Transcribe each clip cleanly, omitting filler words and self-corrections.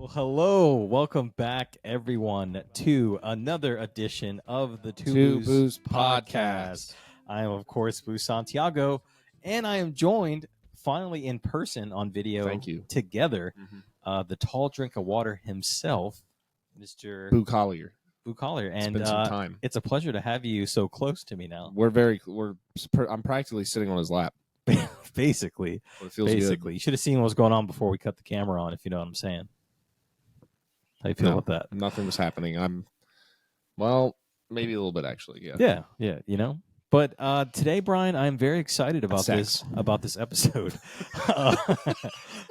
Hello, welcome back, everyone, to another edition of the Two Boos Podcast. I am, of course, Boo Santiago, and I am joined finally in person on video. Thank you. Together, the tall drink of water himself, Mr. Boo Collier. Boo Collier, and been some time. It's a pleasure to have you so close to me now. I'm practically sitting on his lap. Basically, But it feels good. You should have seen what was going on before we cut the camera on, if you know what I'm saying. How you feel about that? Nothing was happening. Maybe a little bit actually. Yeah. You know. But today, Brian, I'm very excited about this episode.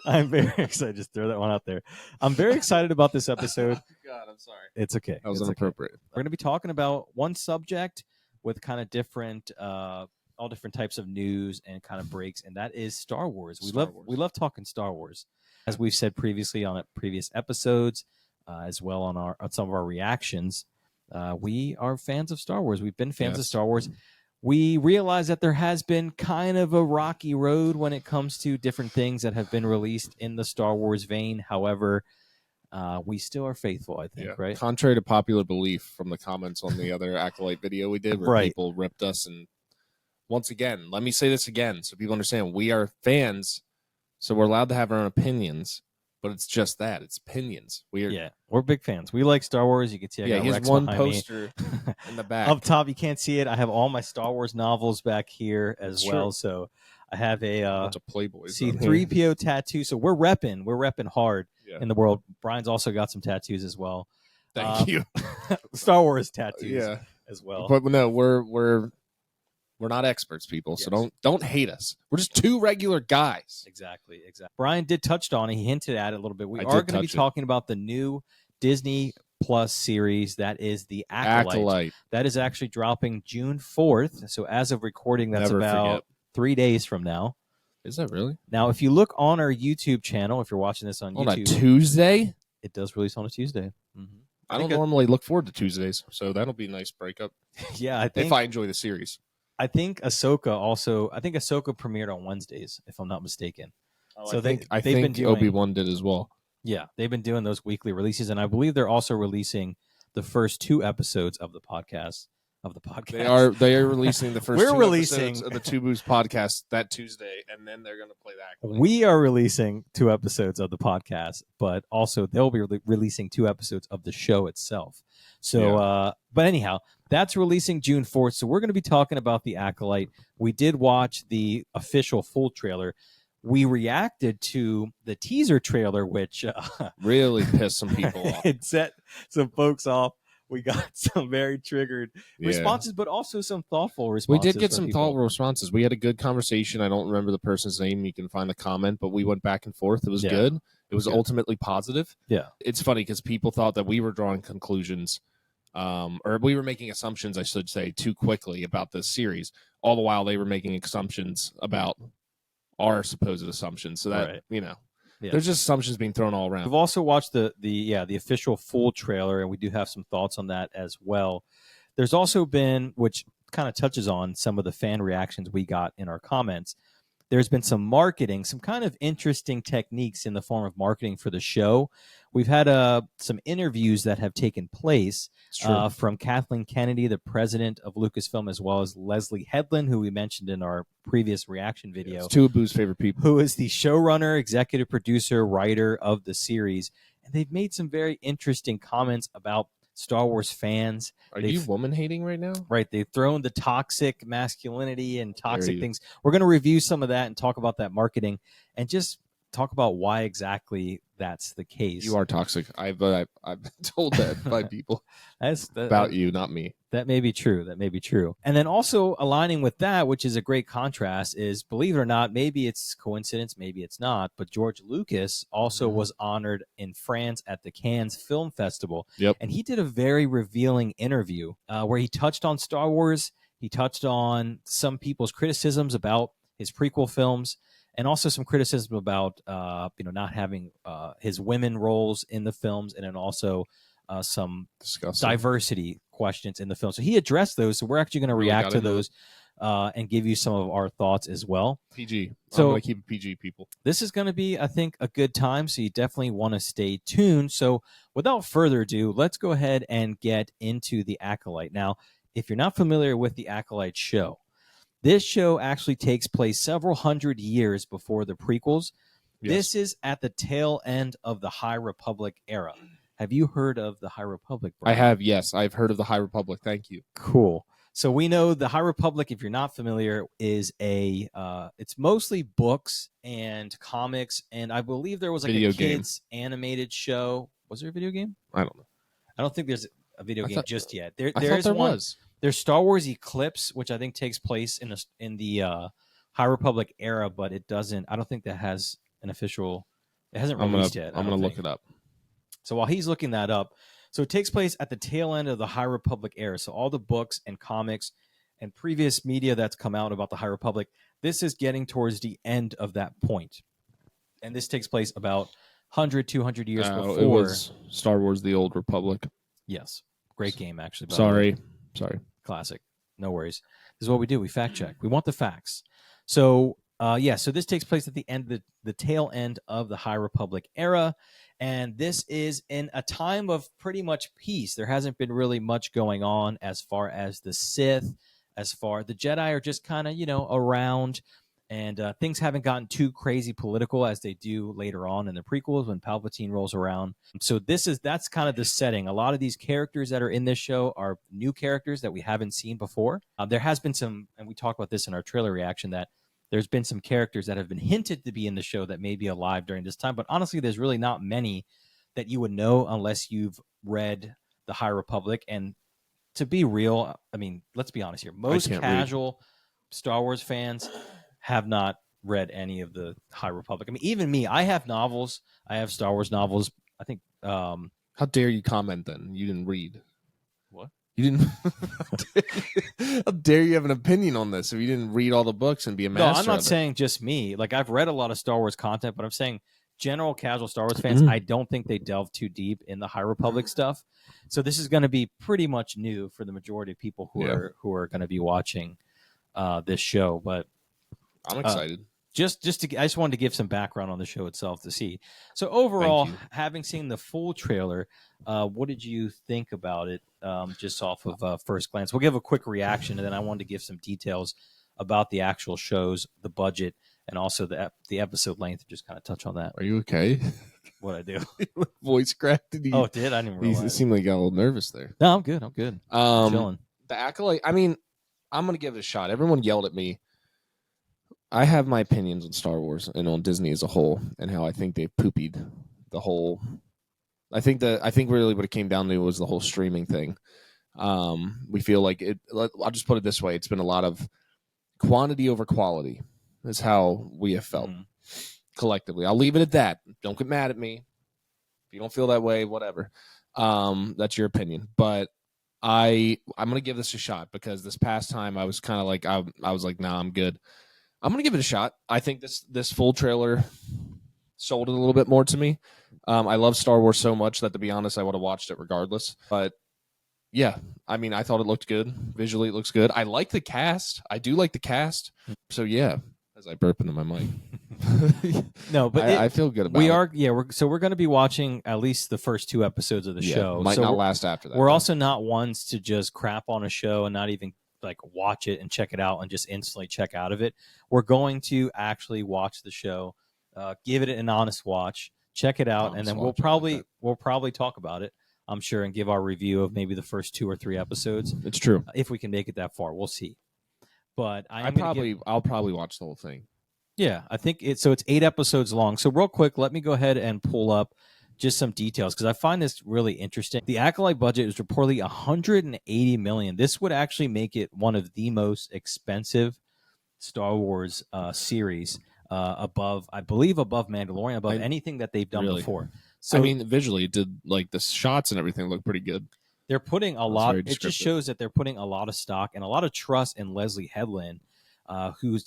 I'm very excited. Just throw that one out there. I'm very excited about this episode. God, I'm sorry. It's okay. That was inappropriate. Okay. We're going to be talking about one subject with kind of different, all different types of news and kind of breaks, and that is Star Wars. We love talking Star Wars, as we've said previously on previous episodes. As well on some of our reactions. We are fans of Star Wars. We've been fans of Star Wars. We realize that there has been kind of a rocky road when it comes to different things that have been released in the Star Wars vein. However, we still are faithful, I think, right? Contrary to popular belief from the comments on the other Acolyte video we did, where people ripped us. And once again, let me say this again so people understand. We are fans, so we're allowed to have our own opinions. But it's just that. It's opinions. We're big fans. We like Star Wars. You can see I got he has Rex one behind poster in the back. Up top, you can't see it. I have all my Star Wars novels back here as well. True. So I have a Playboy C-3PO tattoo. So we're repping hard in the world. Brian's also got some tattoos as well. Thank you. Star Wars tattoos as well. But no, we're not experts, people, so don't hate us. We're just two regular guys. Exactly. Brian did touch on it. He hinted at it a little bit. We are going to be talking about the new Disney Plus series that is the Acolyte. That is actually dropping June 4th. So as of recording, that's about 3 days from now. Is that really? Now, if you look on our YouTube channel, if you're watching this on YouTube. On a Tuesday? It does release on a Tuesday. Mm-hmm. I don't normally look forward to Tuesdays, so that'll be a nice breakup. I think. If I enjoy the series. I think Ahsoka premiered on Wednesdays, if I'm not mistaken. So I think Obi-Wan did as well. Yeah, they've been doing those weekly releases, and I believe they're also releasing the first 2 episodes of the podcast. They are releasing the first 2 episodes of the Two Boos Podcast that Tuesday, and then they're going to play the Acolyte. We are releasing 2 episodes of the podcast, but also they'll be releasing 2 episodes of the show itself. So, but anyhow, that's releasing June 4th. So we're going to be talking about the Acolyte. We did watch the official full trailer. We reacted to the teaser trailer, which really pissed some people off. It set some folks off. We got some very triggered responses, but also some thoughtful responses. We did get some thoughtful responses. We had a good conversation. I don't remember the person's name. You can find the comment, but we went back and forth. It was good. It was ultimately positive. Yeah. It's funny because people thought that we were drawing conclusions, or we were making assumptions, I should say, too quickly about this series. All the while they were making assumptions about our supposed assumptions. So that, there's just assumptions being thrown all around. We've also watched the official full trailer, and we do have some thoughts on that as well. There's also been, which kind of touches on some of the fan reactions we got in our comments, there's been some marketing, some kind of interesting techniques in the form of marketing for the show. We've had some interviews that have taken place from Kathleen Kennedy, the president of Lucasfilm, as well as Leslie Headland, who we mentioned in our previous reaction video. Two of Boo's favorite people. Who is the showrunner, executive producer, writer of the series. And they've made some very interesting comments about Star Wars fans. Are you woman hating right now? Right. They've thrown the toxic masculinity and toxic things. We're going to review some of that and talk about that marketing and just talk about why exactly that's the case. You are toxic. I've been told that by people about you, not me. That may be true. And then also aligning with that, which is a great contrast, is, believe it or not, maybe it's coincidence, maybe it's not, but George Lucas also was honored in France at the Cannes Film Festival. Yep. And he did a very revealing interview where he touched on Star Wars. He touched on some people's criticisms about his prequel films, and also some criticism about not having his women roles in the films, and then also some diversity questions in the film. So he addressed those. So we're actually going to react to those and give you some of our thoughts as well. PG. So I'm going to keep it PG, people. This is going to be, I think, a good time. So you definitely want to stay tuned. So without further ado, let's go ahead and get into The Acolyte. Now, if you're not familiar with The Acolyte show, this show actually takes place several hundred years before the prequels. Yes. This is at the tail end of the High Republic era. Have you heard of the High Republic, Brian? I have, yes. I've heard of the High Republic. Thank you. Cool. So we know the High Republic, if you're not familiar, is it's mostly books and comics, and I believe there was like a kids animated show. Was there a video game? I don't know. I don't think there's a video game just yet. There was. There's Star Wars Eclipse, which I think takes place in the High Republic era, but it doesn't. I don't think that has an official. It hasn't released yet. I'm gonna look it up. So while he's looking that up, so it takes place at the tail end of the High Republic era. So all the books and comics and previous media that's come out about the High Republic, this is getting towards the end of that point. And this takes place about 100, 200 years before. It was Star Wars The Old Republic. Yes. Great game, actually. Sorry. Classic. No worries. This is what we do. We fact check. We want the facts. So, so this takes place at the end, the tail end of the High Republic era. And this is in a time of pretty much peace. There hasn't been really much going on as far as the Sith, the Jedi are just kind of, around, and things haven't gotten too crazy political as they do later on in the prequels when Palpatine rolls around. So that's kind of the setting. A lot of these characters that are in this show are new characters that we haven't seen before. There has been some, and we talked about this in our trailer reaction, that there's been some characters that have been hinted to be in the show that may be alive during this time. But honestly, there's really not many that you would know unless you've read the High Republic. And to be real, I mean, let's be honest here. Most casual Star Wars fans have not read any of the High Republic. I mean, even me, I have novels. I have Star Wars novels. I think. How dare you comment then? You didn't read. What? You didn't. How dare you have an opinion on this if you didn't read all the books and be a master? No, I'm not saying just me. Like, I've read a lot of Star Wars content, but I'm saying general casual Star Wars fans, I don't think they delve too deep in the High Republic stuff. So this is going to be pretty much new for the majority of people who are going to be watching this show. But I'm excited. I just wanted to give some background on the show itself to see. So overall, having seen the full trailer, what did you think about it? Just off of first glance, we'll give a quick reaction, and then I wanted to give some details about the actual shows, the budget, and also the episode length. Just kind of touch on that. Are you okay? What I do? Voice cracked. Oh, it did? I didn't realize. It seemed like you got a little nervous there. No, I'm good. I'm chilling. The Acolyte. I mean, I'm gonna give it a shot. Everyone yelled at me. I have my opinions on Star Wars and on Disney as a whole, and how I think they poopied the whole. I think really what it came down to was the whole streaming thing. We feel like it. I'll just put it this way: it's been a lot of quantity over quality. Is how we have felt collectively. I'll leave it at that. Don't get mad at me if you don't feel that way. Whatever. That's your opinion, but I'm gonna give this a shot because this past time I was kind of like I was like, nah, I'm good. I'm going to give it a shot. I think this full trailer sold it a little bit more to me. I love Star Wars so much that, to be honest, I would have watched it regardless. But, yeah, I mean, I thought it looked good. Visually, it looks good. I like the cast. I do like the cast. So, yeah, as I burp into my mic. No, but I feel good about it. We're going to be watching at least the first 2 episodes of the show. Might not last after that. We're also not ones to just crap on a show and not even like watch it and check it out and just instantly check out of it. We're going to actually watch the show, give it an honest watch, check it out, and then we'll probably talk about it, I'm sure, and give our review of maybe the first 2 or 3 episodes. It's true. If we can make it that far, we'll see. But I'll probably watch the whole thing. Yeah, I think it's 8 episodes long. So real quick, let me go ahead and pull up just some details because I find this really interesting. The Acolyte budget is reportedly $180 million. This would actually make it one of the most expensive Star Wars series, above Mandalorian, above anything that they've done before. So I mean, visually, it did like the shots and everything look pretty good. They're putting a lot. It just shows that they're putting a lot of stock and a lot of trust in Leslie Headland,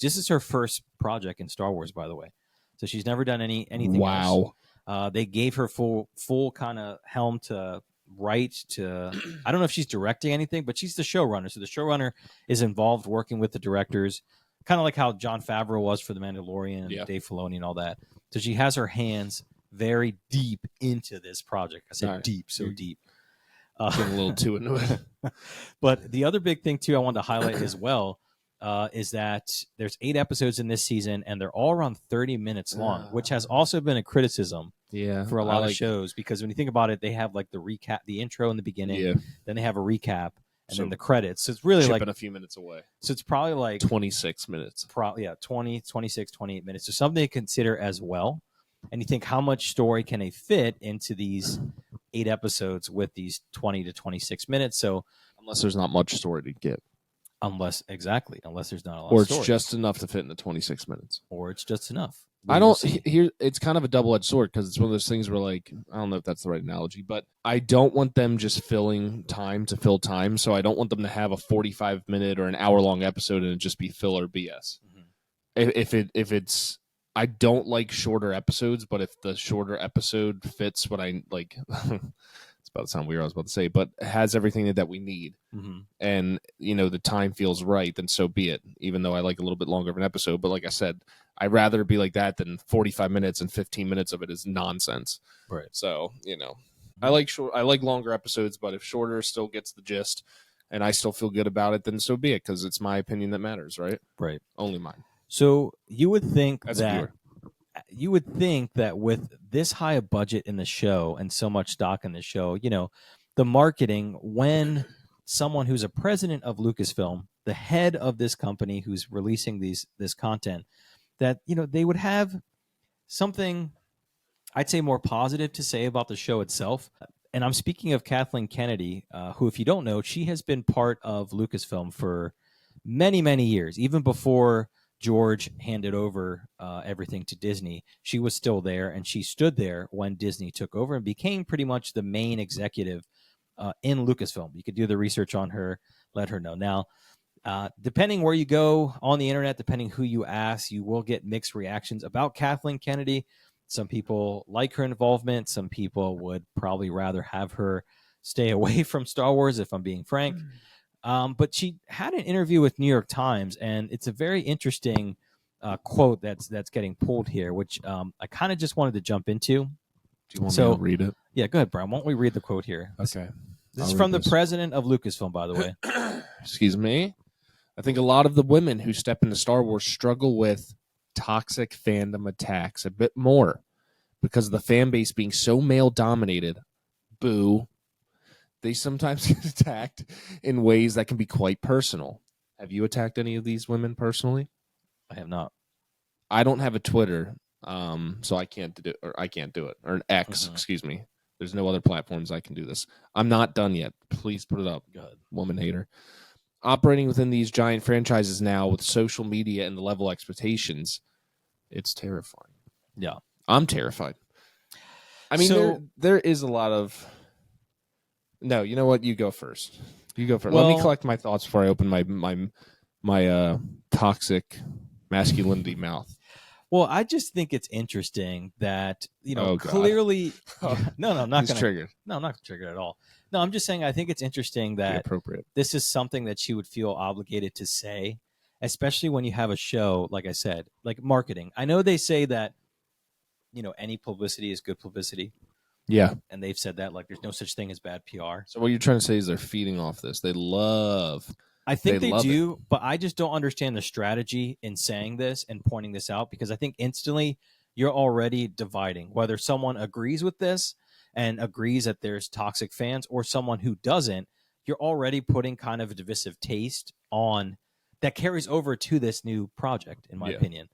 this is her first project in Star Wars, by the way. So she's never done anything else. They gave her full kind of helm to write to, I don't know if she's directing anything, but she's the showrunner. So the showrunner is involved working with the directors, kind of like how Jon Favreau was for The Mandalorian and Dave Filoni and all that. So she has her hands very deep into this project. I said deep, so deep. Getting a little too into it. But the other big thing, too, I wanted to highlight as well is that there's 8 episodes in this season, and they're all around 30 minutes long, which has also been a criticism for a lot of shows, because when you think about it, they have like the recap, the intro in the beginning, then they have a recap, and then the credits. So it's really like a few minutes away. So it's probably like 26 minutes. 20, 26, 28 minutes. So something to consider as well. And you think, how much story can they fit into these 8 episodes with these 20 to 26 minutes? So unless there's not much story to get. Unless there's not a lot of story. Or it's just enough to fit in the 26 minutes. Or it's just enough. It's kind of a double-edged sword, because it's one of those things where, like, I don't know if that's the right analogy, but I don't want them just filling time to fill time, so I don't want them to have a 45-minute or an hour-long episode and it just be filler BS. Mm-hmm. If it's, I don't like shorter episodes, but if the shorter episode fits what I like, it's about to sound weird, I was about to say, but has everything that we need, and the time feels right, then so be it. Even though I like a little bit longer of an episode, but like I said, I'd rather be like that than 45 minutes and 15 minutes of it is nonsense. Right. So I like longer episodes, but if shorter still gets the gist, and I still feel good about it, then so be it, because it's my opinion that matters, right? Right. Only mine. So you would think As a viewer. You would think that with this high a budget in the show and so much stock in the show, the marketing, when someone who's a president of Lucasfilm, the head of this company who's releasing this content, that they would have something, I'd say, more positive to say about the show itself. And I'm speaking of Kathleen Kennedy, who, if you don't know, she has been part of Lucasfilm for many, many years, even before George handed over everything to Disney. She was still there, and she stood there when Disney took over and became pretty much the main executive in Lucasfilm. You could do the research on her, let her know. Now, depending where you go on the internet, depending who you ask, you will get mixed reactions about Kathleen Kennedy. Some people like her involvement. Some people would probably rather have her stay away from Star Wars, if I'm being frank. But she had an interview with New York Times, and it's a very interesting quote that's getting pulled here, which I kind of just wanted to jump into. Do you want me to read it? Yeah, go ahead, Brian. Why don't we read the quote here? Okay. This is from the president of Lucasfilm, by the way. Excuse me. I think a lot of the women who step into Star Wars struggle with toxic fandom attacks a bit more because of the fan base being so male-dominated. Boo. They sometimes get attacked in ways that can be quite personal. Have you attacked any of these women personally? I have not. I don't have a Twitter, so I can't do it. Or an X, excuse me. There's no other platforms I can do this. I'm not done yet. Please put it up. Go ahead. Woman hater. Operating within these giant franchises now with social media and the level of expectations, it's terrifying. Yeah. I'm terrified. I mean, there is a lot of... No, you know what? You go first. Well, let me collect my thoughts before I open my toxic masculinity mouth. Well, I just think it's interesting that, clearly... No, I'm not going to... triggered. No, I'm not triggered at all. No, I'm just saying I think it's interesting that this is something that she would feel obligated to say, especially when you have a show, like I said, like marketing. I know they say that, any publicity is good publicity. Yeah. And they've said that, like, there's no such thing as bad PR. So what you're trying to say is they're feeding off this. They love... I think they do, but I just don't understand the strategy in saying this and pointing this out, because I think instantly you're already dividing whether someone agrees with this and agrees that there's toxic fans or someone who doesn't. You're already putting kind of a divisive taste on that carries over to this new project, in my opinion.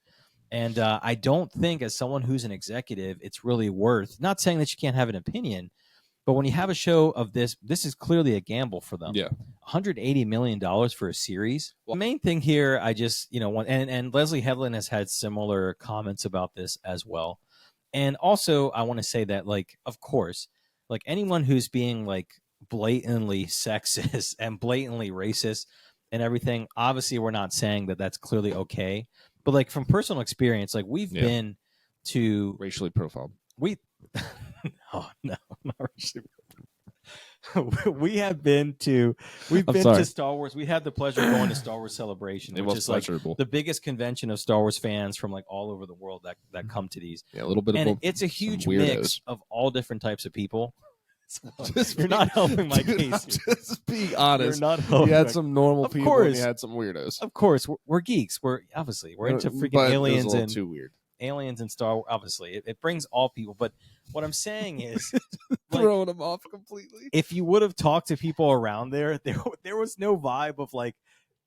And I don't think, as someone who's an executive, it's really worth, not saying that you can't have an opinion, but when you have a show of this is clearly a gamble for them. Yeah. $180 million for a series. Well, the main thing here, I just, and Leslie Headland has had similar comments about this as well. And also, I want to say that, like, of course, like, anyone who's being, like, blatantly sexist and blatantly racist and everything, obviously we're not saying that that's clearly okay. But, like, from personal experience, like, we've been to... Racially profiled. Oh, no, not racially profiled. we've been to Star Wars. We had the pleasure of going to Star Wars Celebration, which is like the biggest convention of Star Wars fans from like all over the world that come to these. Yeah, a little bit and of it's a huge mix of all different types of people. You're not helping my case. Just being honest. You're not helping. You had some normal people and you had some weirdos. Of course, we're geeks. We're into freaking aliens and too weird. Aliens and Star Wars. Obviously, it brings all people. But what I'm saying is, like, throwing them off completely. If you would have talked to people around there was no vibe of like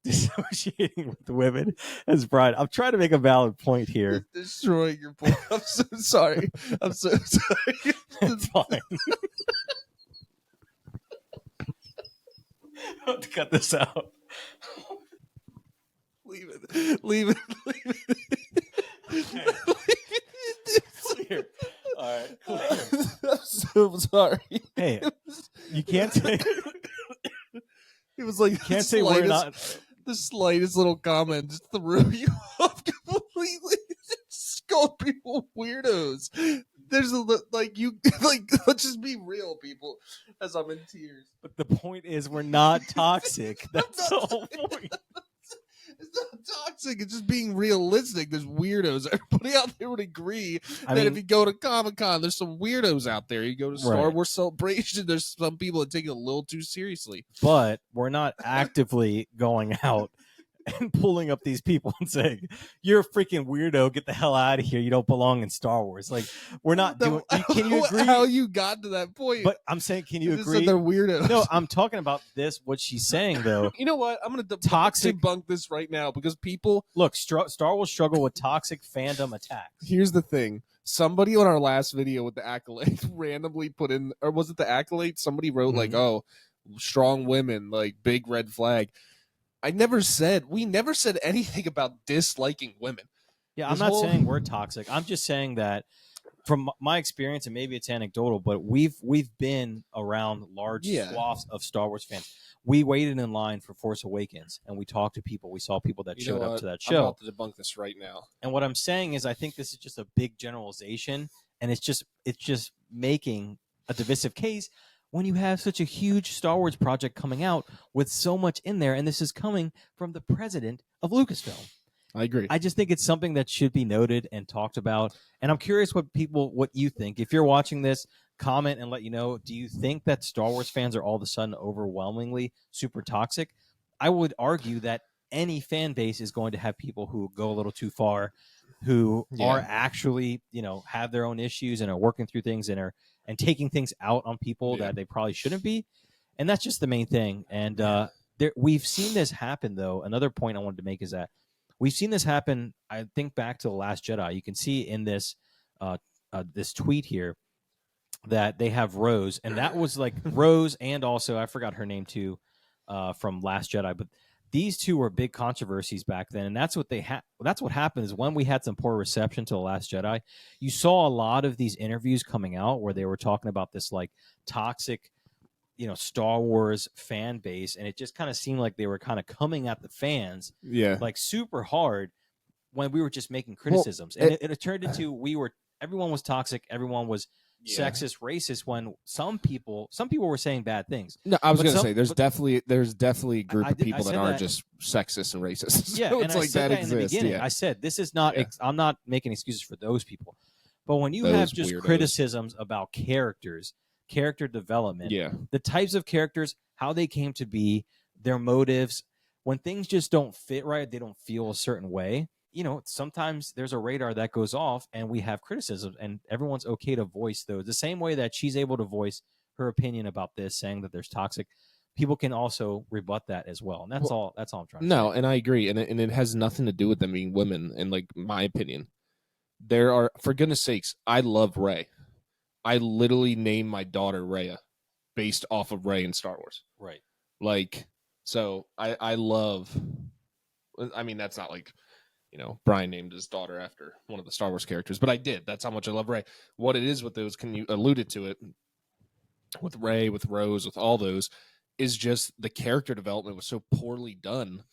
dissociating with women as bride. I'm trying to make a valid point here. Destroying your point. I'm so sorry. I'm so sorry. It's fine. I have to cut this out. Leave it. Okay. Clear. All right. Clear. I'm so sorry. Hey, you can't say. It was like you can't say we're not. The slightest little comment just threw you off completely. Just called people weirdos. There's let's just be real, people. As I'm in tears. But the point is, we're not toxic. That's the whole point. It's not toxic. It's just being realistic. There's weirdos. Everybody out there would agree that if you go to Comic-Con, there's some weirdos out there. You go to Star Wars Celebration, there's some people that take it a little too seriously. But we're not actively going out and pulling up these people and saying, "You're a freaking weirdo. Get the hell out of here. You don't belong in Star Wars." Like, we're not doing. Can you agree? How you got to that point? But I'm saying, can you agree? They're weirdos. No, I'm talking about this. What she's saying, though. You know what? I'm going to debunk this right now because people look. Star Wars struggle with toxic fandom attacks. Here's the thing. Somebody on our last video with the Acolyte randomly put in, or was it the Acolyte? Somebody wrote like, "Oh, strong women, like big red flag." We never said anything about disliking women. Yeah, I'm not saying we're toxic. I'm just saying that from my experience, and maybe it's anecdotal, but we've been around large swaths of Star Wars fans. We waited in line for Force Awakens, and we talked to people. We saw people that showed up to that show. I'm about to debunk this right now. And what I'm saying is, I think this is just a big generalization, and it's just making a divisive case when you have such a huge Star Wars project coming out with so much in there, and this is coming from the president of Lucasfilm. I agree. I just think it's something that should be noted and talked about. And I'm curious what you think. If you're watching this, comment and let you know, do you think that Star Wars fans are all of a sudden overwhelmingly super toxic? I would argue that any fan base is going to have people who go a little too far, who are actually, have their own issues and are working through things and taking things out on people that they probably shouldn't be. And that's just the main thing. And we've seen this happen, though. Another point I wanted to make is that we've seen this happen. I think back to The Last Jedi. You can see in this this tweet here that they have Rose, and that was like Rose, and also I forgot her name too from Last Jedi. But these two were big controversies back then, and that's what that's what happened is when we had some poor reception to The Last Jedi, you saw a lot of these interviews coming out where they were talking about this like toxic, Star Wars fan base, and it just kind of seemed like they were kind of coming at the fans, like super hard when we were just making criticisms, and it turned into everyone was toxic, everyone was sexist, racist, when some people were saying bad things. No, I was going to say there's definitely a group of people that are just sexist and racist. Yeah, so and it's like that exists. In the beginning. I said this is not. I'm not making excuses for those people, but when you have just criticisms about characters, character development, the types of characters, how they came to be, their motives, when things just don't fit right, they don't feel a certain way. Sometimes there's a radar that goes off and we have criticism, and everyone's okay to voice those. The same way that she's able to voice her opinion about this, saying that there's toxic, people can also rebut that as well. And that's all I'm trying to say. No, and I agree. And it has nothing to do with them being women. And like my opinion, there are, for goodness sakes, I love Rey. I literally named my daughter Rhea based off of Rey in Star Wars. Right. Like, so I love, I mean, that's not like, Brian named his daughter after one of the Star Wars characters, but I did. That's how much I love Rey. What it is with those, you alluded to it, with Rey, with Rose, with all those, is just the character development was so poorly done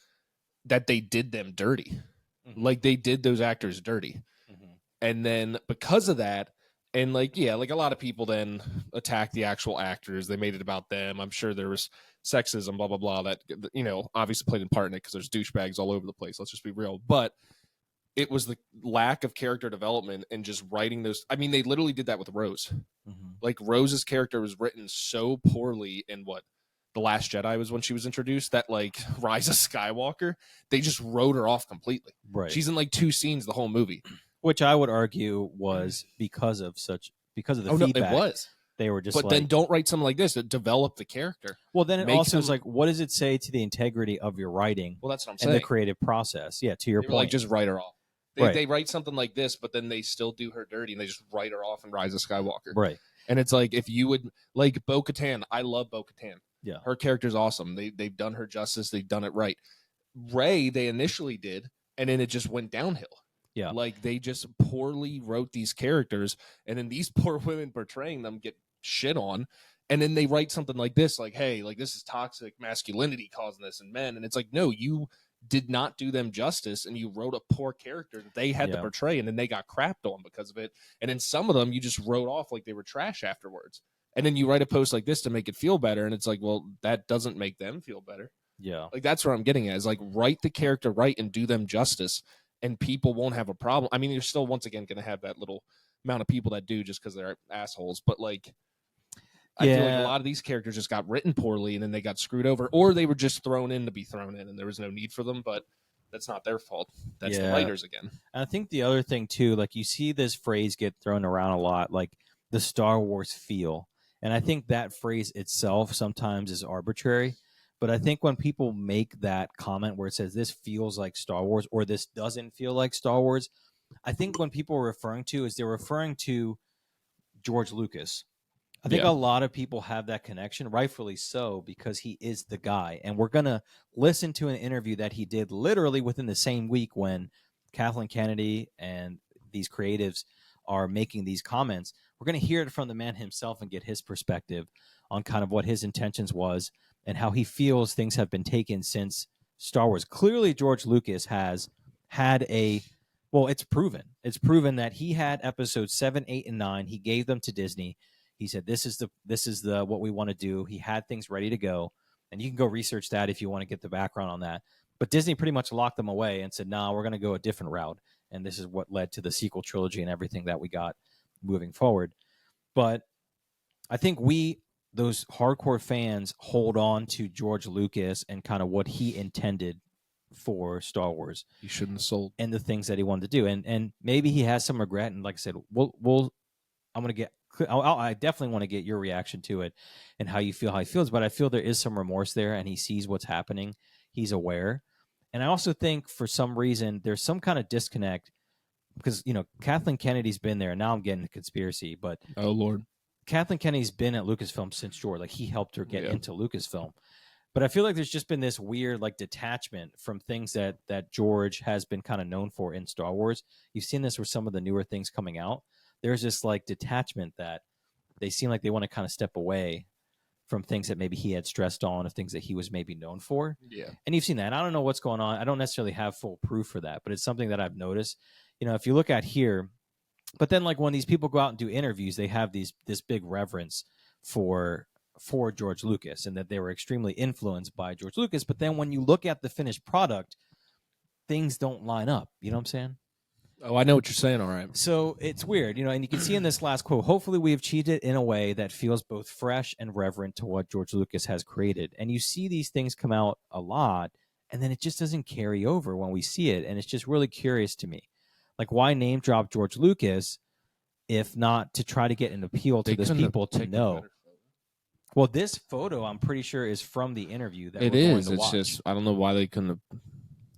that they did them dirty. Mm-hmm. Like they did those actors dirty. Mm-hmm. And then because of that, And like, yeah, like a lot of people then attacked the actual actors. They made it about them. I'm sure there was sexism, blah, blah, blah, that, you know, obviously played a part in it because there's douchebags all over the place. Let's just be real. But it was the lack of character development and just writing those. I mean, they literally did that with Rose. Mm-hmm. Like Rose's character was written so poorly in The Last Jedi was when she was introduced, that like Rise of Skywalker, they just wrote her off completely. Right. She's in like 2 scenes the whole movie. Which I would argue was because of the feedback. No, it was. They were just but then don't write something like this to develop the character. Well, then it also is like, what does it say to the integrity of your writing? Well, that's what I'm saying. And the creative process. Yeah, to your point. Like, just write her off. They write something like this, but then they still do her dirty, and they just write her off in Rise of Skywalker. Right. And it's like, if you would, like Bo-Katan, I love Bo-Katan. Yeah. Her character's awesome. They've done her justice. They've done it right. Rey, they initially did, and then it just went downhill. Yeah. Like, they just poorly wrote these characters, and then these poor women portraying them get shit on. And then they write something like this, like, hey, like, this is toxic masculinity causing this in men. And it's like, no, you did not do them justice, and you wrote a poor character that they had to portray, and then they got crapped on because of it. And then some of them you just wrote off like they were trash afterwards. And then you write a post like this to make it feel better, and it's like, well, that doesn't make them feel better. Yeah. Like, that's what I'm getting at, is like, write the character right and do them justice, and people won't have a problem. I mean, you're still, once again, going to have that little amount of people that do just because they're assholes. But, like, I feel like a lot of these characters just got written poorly, and then they got screwed over, or they were just thrown in to be thrown in, and there was no need for them. But that's not their fault. That's the writers again. And I think the other thing, too, like, you see this phrase get thrown around a lot, like the Star Wars feel. And I think that phrase itself sometimes is arbitrary. But I think when people make that comment where it says this feels like Star Wars or this doesn't feel like Star Wars, I think when people are referring to is they're referring to George Lucas. I think a lot of people have that connection, rightfully so, because he is the guy. And we're going to listen to an interview that he did literally within the same week when Kathleen Kennedy and these creatives are making these comments. We're going to hear it from the man himself and get his perspective on kind of what his intentions was and how he feels things have been taken since Star Wars. Clearly, George Lucas has had it's proven. It's proven that he had episodes 7, 8, and 9. He gave them to Disney. He said, this is the what we want to do. He had things ready to go. And you can go research that if you want to get the background on that. But Disney pretty much locked them away and said, no, we're going to go a different route. And this is what led to the sequel trilogy and everything that we got moving forward. But I think those hardcore fans, hold on to George Lucas and kind of what he intended for Star Wars. He shouldn't have sold. And the things that he wanted to do. And maybe he has some regret. And like I said, I definitely want to get your reaction to it and how you feel, how he feels. But I feel there is some remorse there, and he sees what's happening. He's aware. And I also think for some reason there's some kind of disconnect because, Kathleen Kennedy's been there. Now I'm getting the conspiracy, but oh Lord, Kathleen Kennedy's been at Lucasfilm since George. Like, he helped her get into Lucasfilm. But I feel like there's just been this weird like detachment from things that George has been kind of known for in Star Wars. You've seen this with some of the newer things coming out. There's this like detachment that they seem like they want to kind of step away from things that maybe he had stressed on, of things that he was maybe known for. Yeah. And you've seen that. I don't know what's going on. I don't necessarily have full proof for that, but it's something that I've noticed. If you look at here, but then like when these people go out and do interviews, they have this big reverence for George Lucas and that they were extremely influenced by George Lucas. But then when you look at the finished product, things don't line up. You know what I'm saying? Oh, I know what you're saying. All right. So it's weird, and you can see in this last quote, hopefully we have achieved it in a way that feels both fresh and reverent to what George Lucas has created. And you see these things come out a lot, and then it just doesn't carry over when we see it. And it's just really curious to me. Like, why name drop George Lucas if not to try to get an appeal to those people to know? Well, this photo, I'm pretty sure, is from the interview that it we're is. Going to watch. Just, I don't know why they couldn't have.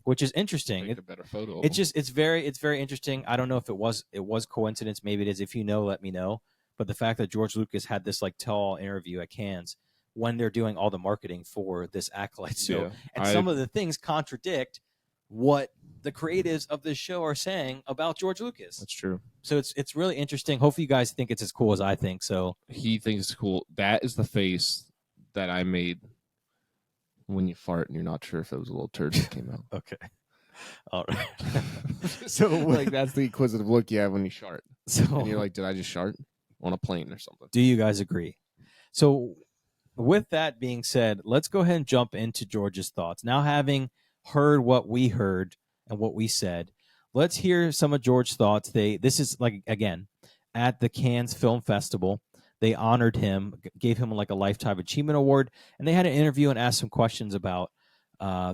Which is interesting. Make a better photo. It's very interesting. I don't know if it was coincidence. Maybe it is. If you know, let me know. But the fact that George Lucas had this like tell-all interview at Cannes when they're doing all the marketing for this Acolyte show, and some of the things contradict what the creatives of this show are saying about George Lucas. That's true. So it's really interesting. Hopefully you guys think it's as cool as I think. So he thinks it's cool. That is the face that I made when you fart and you're not sure if it was a little turd that came out. Okay. All right. So like that's the inquisitive look you have when you fart. So and you're like, did I just shart on a plane or something? Do you guys agree? So with that being said, let's go ahead and jump into George's thoughts. Now, having heard what we heard and what we said, let's hear some of George's thoughts. This is like, again, at the Cannes Film Festival. They honored him, gave him like a Lifetime Achievement Award, and they had an interview and asked some questions about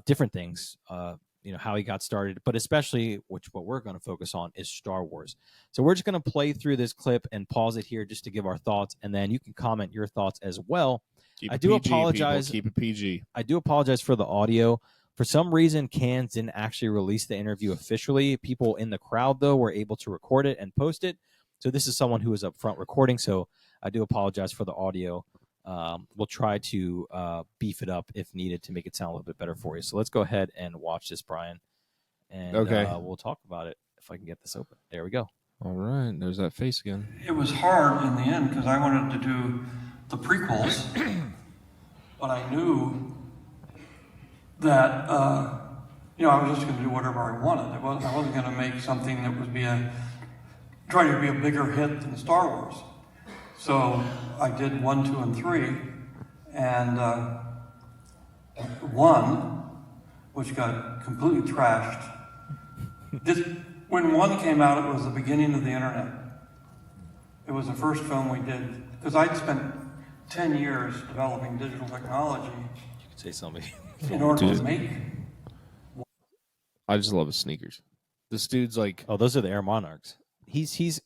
different things, how he got started, but especially what we're going to focus on is Star Wars. So we're just going to play through this clip and pause it here just to give our thoughts, and then you can comment your thoughts as well. I do apologize. People. Keep it PG. I do apologize for the audio. For some reason, Cannes didn't actually release the interview officially. People in the crowd, though, were able to record it and post it. So this is someone who was up front recording, so I do apologize for the audio. We'll try to beef it up if needed to make it sound a little bit better for you. So let's go ahead and watch this, Brian, and we'll talk about it if I can get this open. There we go. All right, there's that face again. It was hard in the end because I wanted to do the prequels, but I knew that I was just going to do whatever I wanted. I wasn't going to make something that would try to be a bigger hit than Star Wars. So I did 1, 2, and 3, and 1, which got completely trashed. When 1 came out, it was the beginning of the internet. It was the first film we did, because I'd spent 10 years developing digital technology. You could say something. In order to make. I just love his sneakers. This dude's like, oh, those are the Air Monarchs. He's.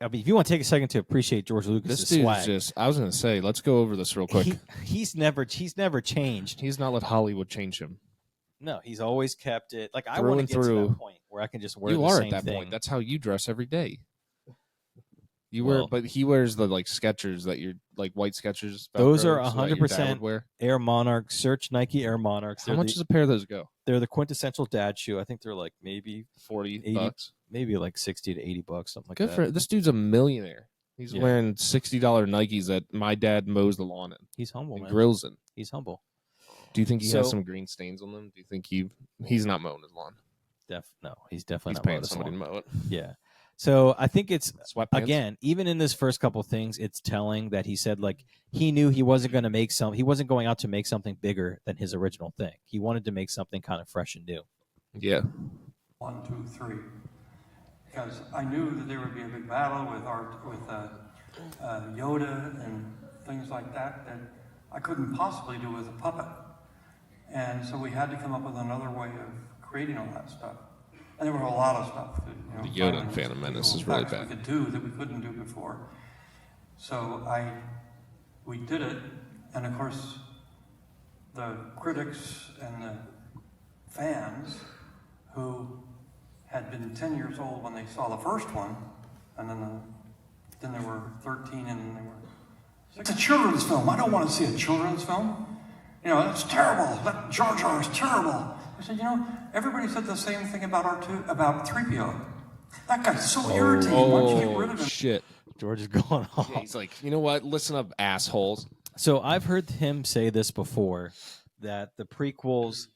I mean, if you want to take a second to appreciate George Lucas' swag, I was going to say, let's go over this real quick. He's never changed. He's not let Hollywood change him. No, he's always kept it. Like, I want to get to that point where I can just wear the same thing. You are at that point. That's how you dress every day. But he wears the like Skechers that you're like white Skechers. Those are 100% Air Monarchs. Search Nike Air Monarchs. How much does a pair of those go? They're the quintessential dad shoe. I think they're like maybe $40, maybe like $60 to $80, something like that. Good for this dude's a millionaire. He's wearing $60 Nikes that my dad mows the lawn in. He's humble, man. Grills in. He's humble. Do you think he has some green stains on them? Do you think he's not mowing his lawn? No, he's definitely not paying somebody to mow it. Yeah. So I think it's sweatpants. Again, even in this first couple things, it's telling that he said like he knew he wasn't going to make he wasn't going out to make something bigger than his original thing. He wanted to make something kind of fresh and new. Yeah. 1, 2, 3, because I knew that there would be a big battle with Yoda and things like that I couldn't possibly do with a puppet, and so we had to come up with another way of creating all that stuff. And there were a lot of stuff that, the Yoda and Phantom Menace is really bad. We could do that we couldn't do before. So we did it, and of course, the critics and the fans who had been 10 years old when they saw the first one, and then they were 13, and then they were, it's a children's film. I don't want to see a children's film. That's terrible. That Jar Jar is terrible. I said, everybody said the same thing about 3PO. That guy's so irritating. Why don't you get rid of him? Shit. George is going off. Yeah, he's like, you know what? Listen up, assholes. So I've heard him say this before, that the prequels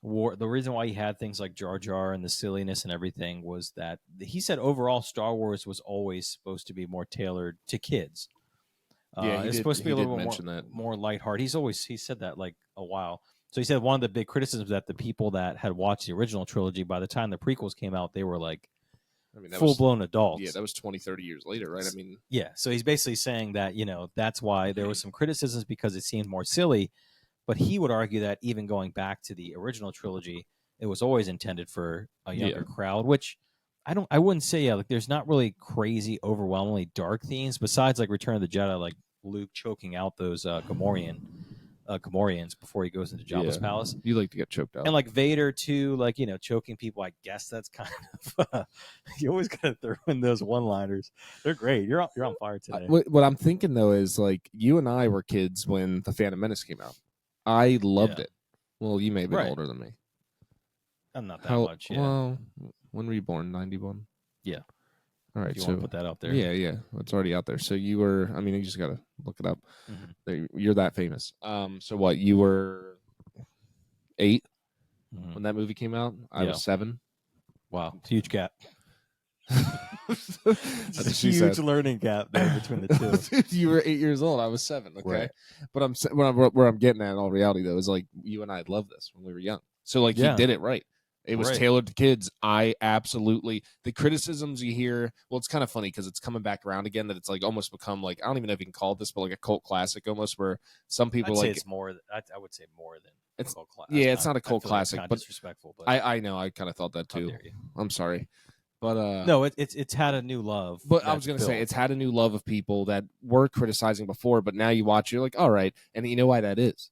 the reason why he had things like Jar Jar and the silliness and everything was that he said overall Star Wars was always supposed to be more tailored to kids. It's supposed to be a little bit more lighthearted. He said that like a while. So he said one of the big criticisms that the people that had watched the original trilogy, by the time the prequels came out, they were like full-blown adults. Yeah, that was 20, 30 years later, right? I mean, yeah. So he's basically saying that, that's why there was some criticisms because it seemed more silly. But he would argue that even going back to the original trilogy, it was always intended for a younger crowd, which I wouldn't say, like there's not really crazy, overwhelmingly dark themes besides like Return of the Jedi, like Luke choking out those Gamorreans before he goes into Jabba's palace. You like to get choked out. And like Vader too, like, choking people. I guess that's kind of you always gotta throw in those one-liners. They're great. You're on fire today. What I'm thinking though is like you and I were kids when The Phantom Menace came out. I loved it. Well, you may have been older than me. I'm not that much. Yeah. Well, when were you born? 91? Yeah. All right. You want to put that out there? Yeah. It's already out there. So you were, you just got to look it up. Mm-hmm. You're that famous. So what, you were 8 when that movie came out? I was 7. Wow. Huge gap. That's a huge learning gap there between the two. You were 8 years old. I was 7. Okay, right. But where I'm getting at in all reality though is like you and I loved this when we were young. So like he did it right. It was tailored to kids. I absolutely the criticisms you hear. Well, it's kind of funny because it's coming back around again. That it's like almost become like I don't even know if you can call this, but like a cult classic almost. Where some people I'd like say it's more. I would say more than it's a cult classic. Yeah, it's not a cult classic, like but disrespectful. But I know I kind of thought that too. I'm sorry, but no, it's had a new love. But I was gonna say it's had a new love of people that were criticizing before, but now you watch, you're like, all right, and you know why that is?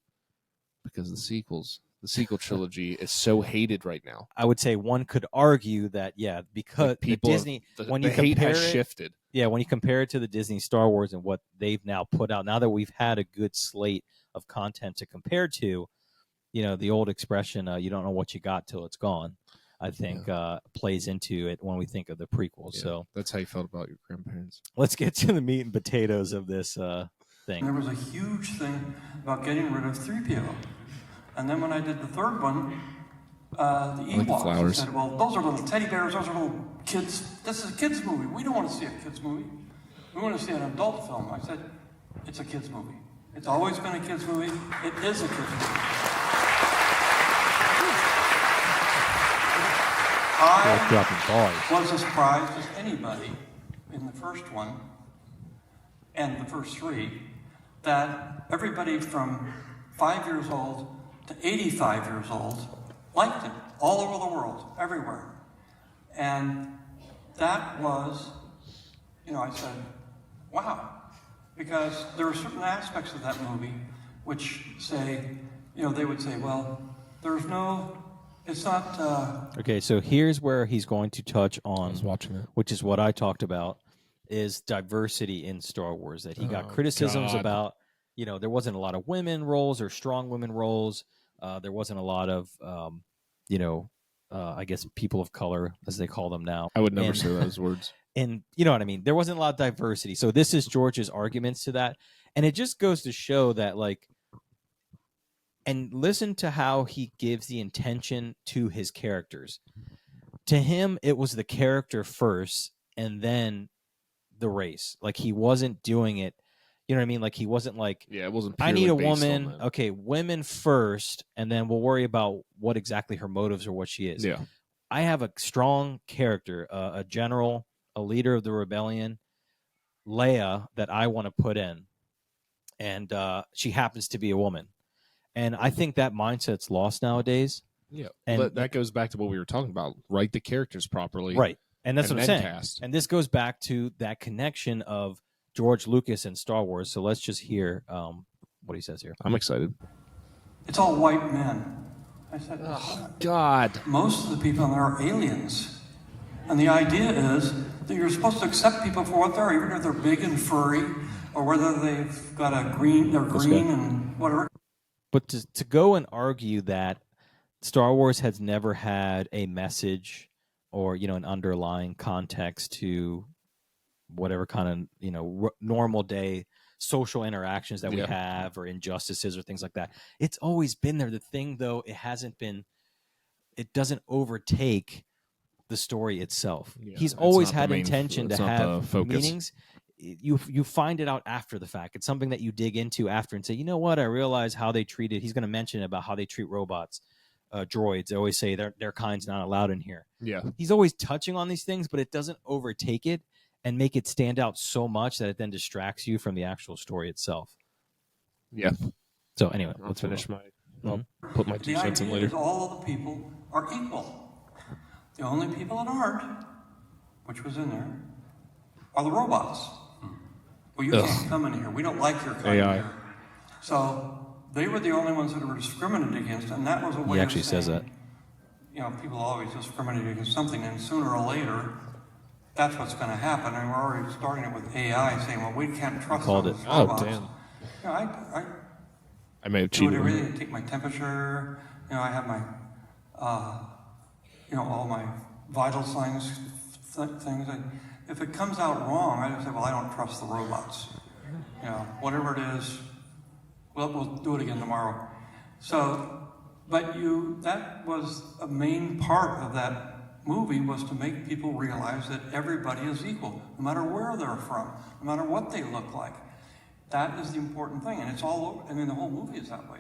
Because the sequel trilogy is so hated right now. I would say one could argue that, because like people Disney, when you hate compare has shifted. Yeah, when you compare it to the Disney Star Wars and what they've now put out, now that we've had a good slate of content to compare to, the old expression, you don't know what you got till it's gone, I think plays into it when we think of the prequels. Yeah, so that's how you felt about your grandparents. Let's get to the meat and potatoes of this thing. There was a huge thing about getting rid of 3PO. And then when I did the third one, the Ewoks said, well, those are little teddy bears, those are little kids. This is a kid's movie. We don't want to see a kid's movie. We want to see an adult film. I said, it's a kid's movie. It's always been a kid's movie. It is a kid's movie. I was as surprised as anybody in the first one and the first 3 that everybody from 5 years old to 85 years old liked it all over the world, everywhere. And that was, I said, wow. Because there are certain aspects of that movie which say, they would say, well, it's not... Okay, so here's where he's going to touch on, I was watching it, which is what I talked about, is diversity in Star Wars, that he got criticisms about, there wasn't a lot of women roles or strong women roles. There wasn't a lot of, I guess people of color, as they call them now. I would never say those words. And you know what I mean? There wasn't a lot of diversity. So this is George's arguments to that. And it just goes to show that, and listen to how he gives the intention to his characters. To him, it was the character first and then the race. Like, he wasn't doing it. You know what I mean? Like, he wasn't like, it wasn't. I need a woman. Okay, women first, and then we'll worry about what exactly her motives or what she is. Yeah. I have a strong character, a general, a leader of the rebellion, Leia, that I want to put in. And she happens to be a woman. And I think that mindset's lost nowadays. Yeah. And that goes back to what we were talking about. Write the characters properly. Right. And that's what I'm saying. Cast. And this goes back to that connection of George Lucas and Star Wars. So let's just hear what he says here. I'm excited. It's all white men. I said, oh, God. Most of the people in there are aliens. And the idea is that you're supposed to accept people for what they are, even if they're big and furry, or whether they've got they're green and whatever. But to go and argue that Star Wars has never had a message or, an underlying context to whatever kind of, normal day social interactions that we have, or injustices or things like that. It's always been there. The thing, though, it doesn't overtake the story itself. Yeah, he's always had intention to have meanings. You find it out after the fact. It's something that you dig into after and say, you know what? I realize how they treated. He's going to mention about how they treat robots, droids. They always say their kind's not allowed in here. Yeah, he's always touching on these things, but it doesn't overtake it and make it stand out so much that it then distracts you from the actual story itself. Yeah. So anyway, let's finish I'll put my 2 cents in later. Is all of the people are equal. The only people that aren't, which was in there, are the robots. Well, you can't come in here. We don't like your kind AI. here. So they were the only ones that were discriminated against, and that was a way he actually of saying, says that. People always discriminate against something, and sooner or later, that's what's going to happen. And we're already starting it with AI, saying, well, we can't trust those robots. Oh, damn. I may have cheated. Do everything. Take my temperature. I have my, all my vital signs things. If it comes out wrong, I just say, well, I don't trust the robots. Whatever it is, we'll do it again tomorrow. So, but that was a main part of that movie was to make people realize that everybody is equal, no matter where they're from, no matter what they look like. That is the important thing, and it's all over. I mean, the whole movie is that way.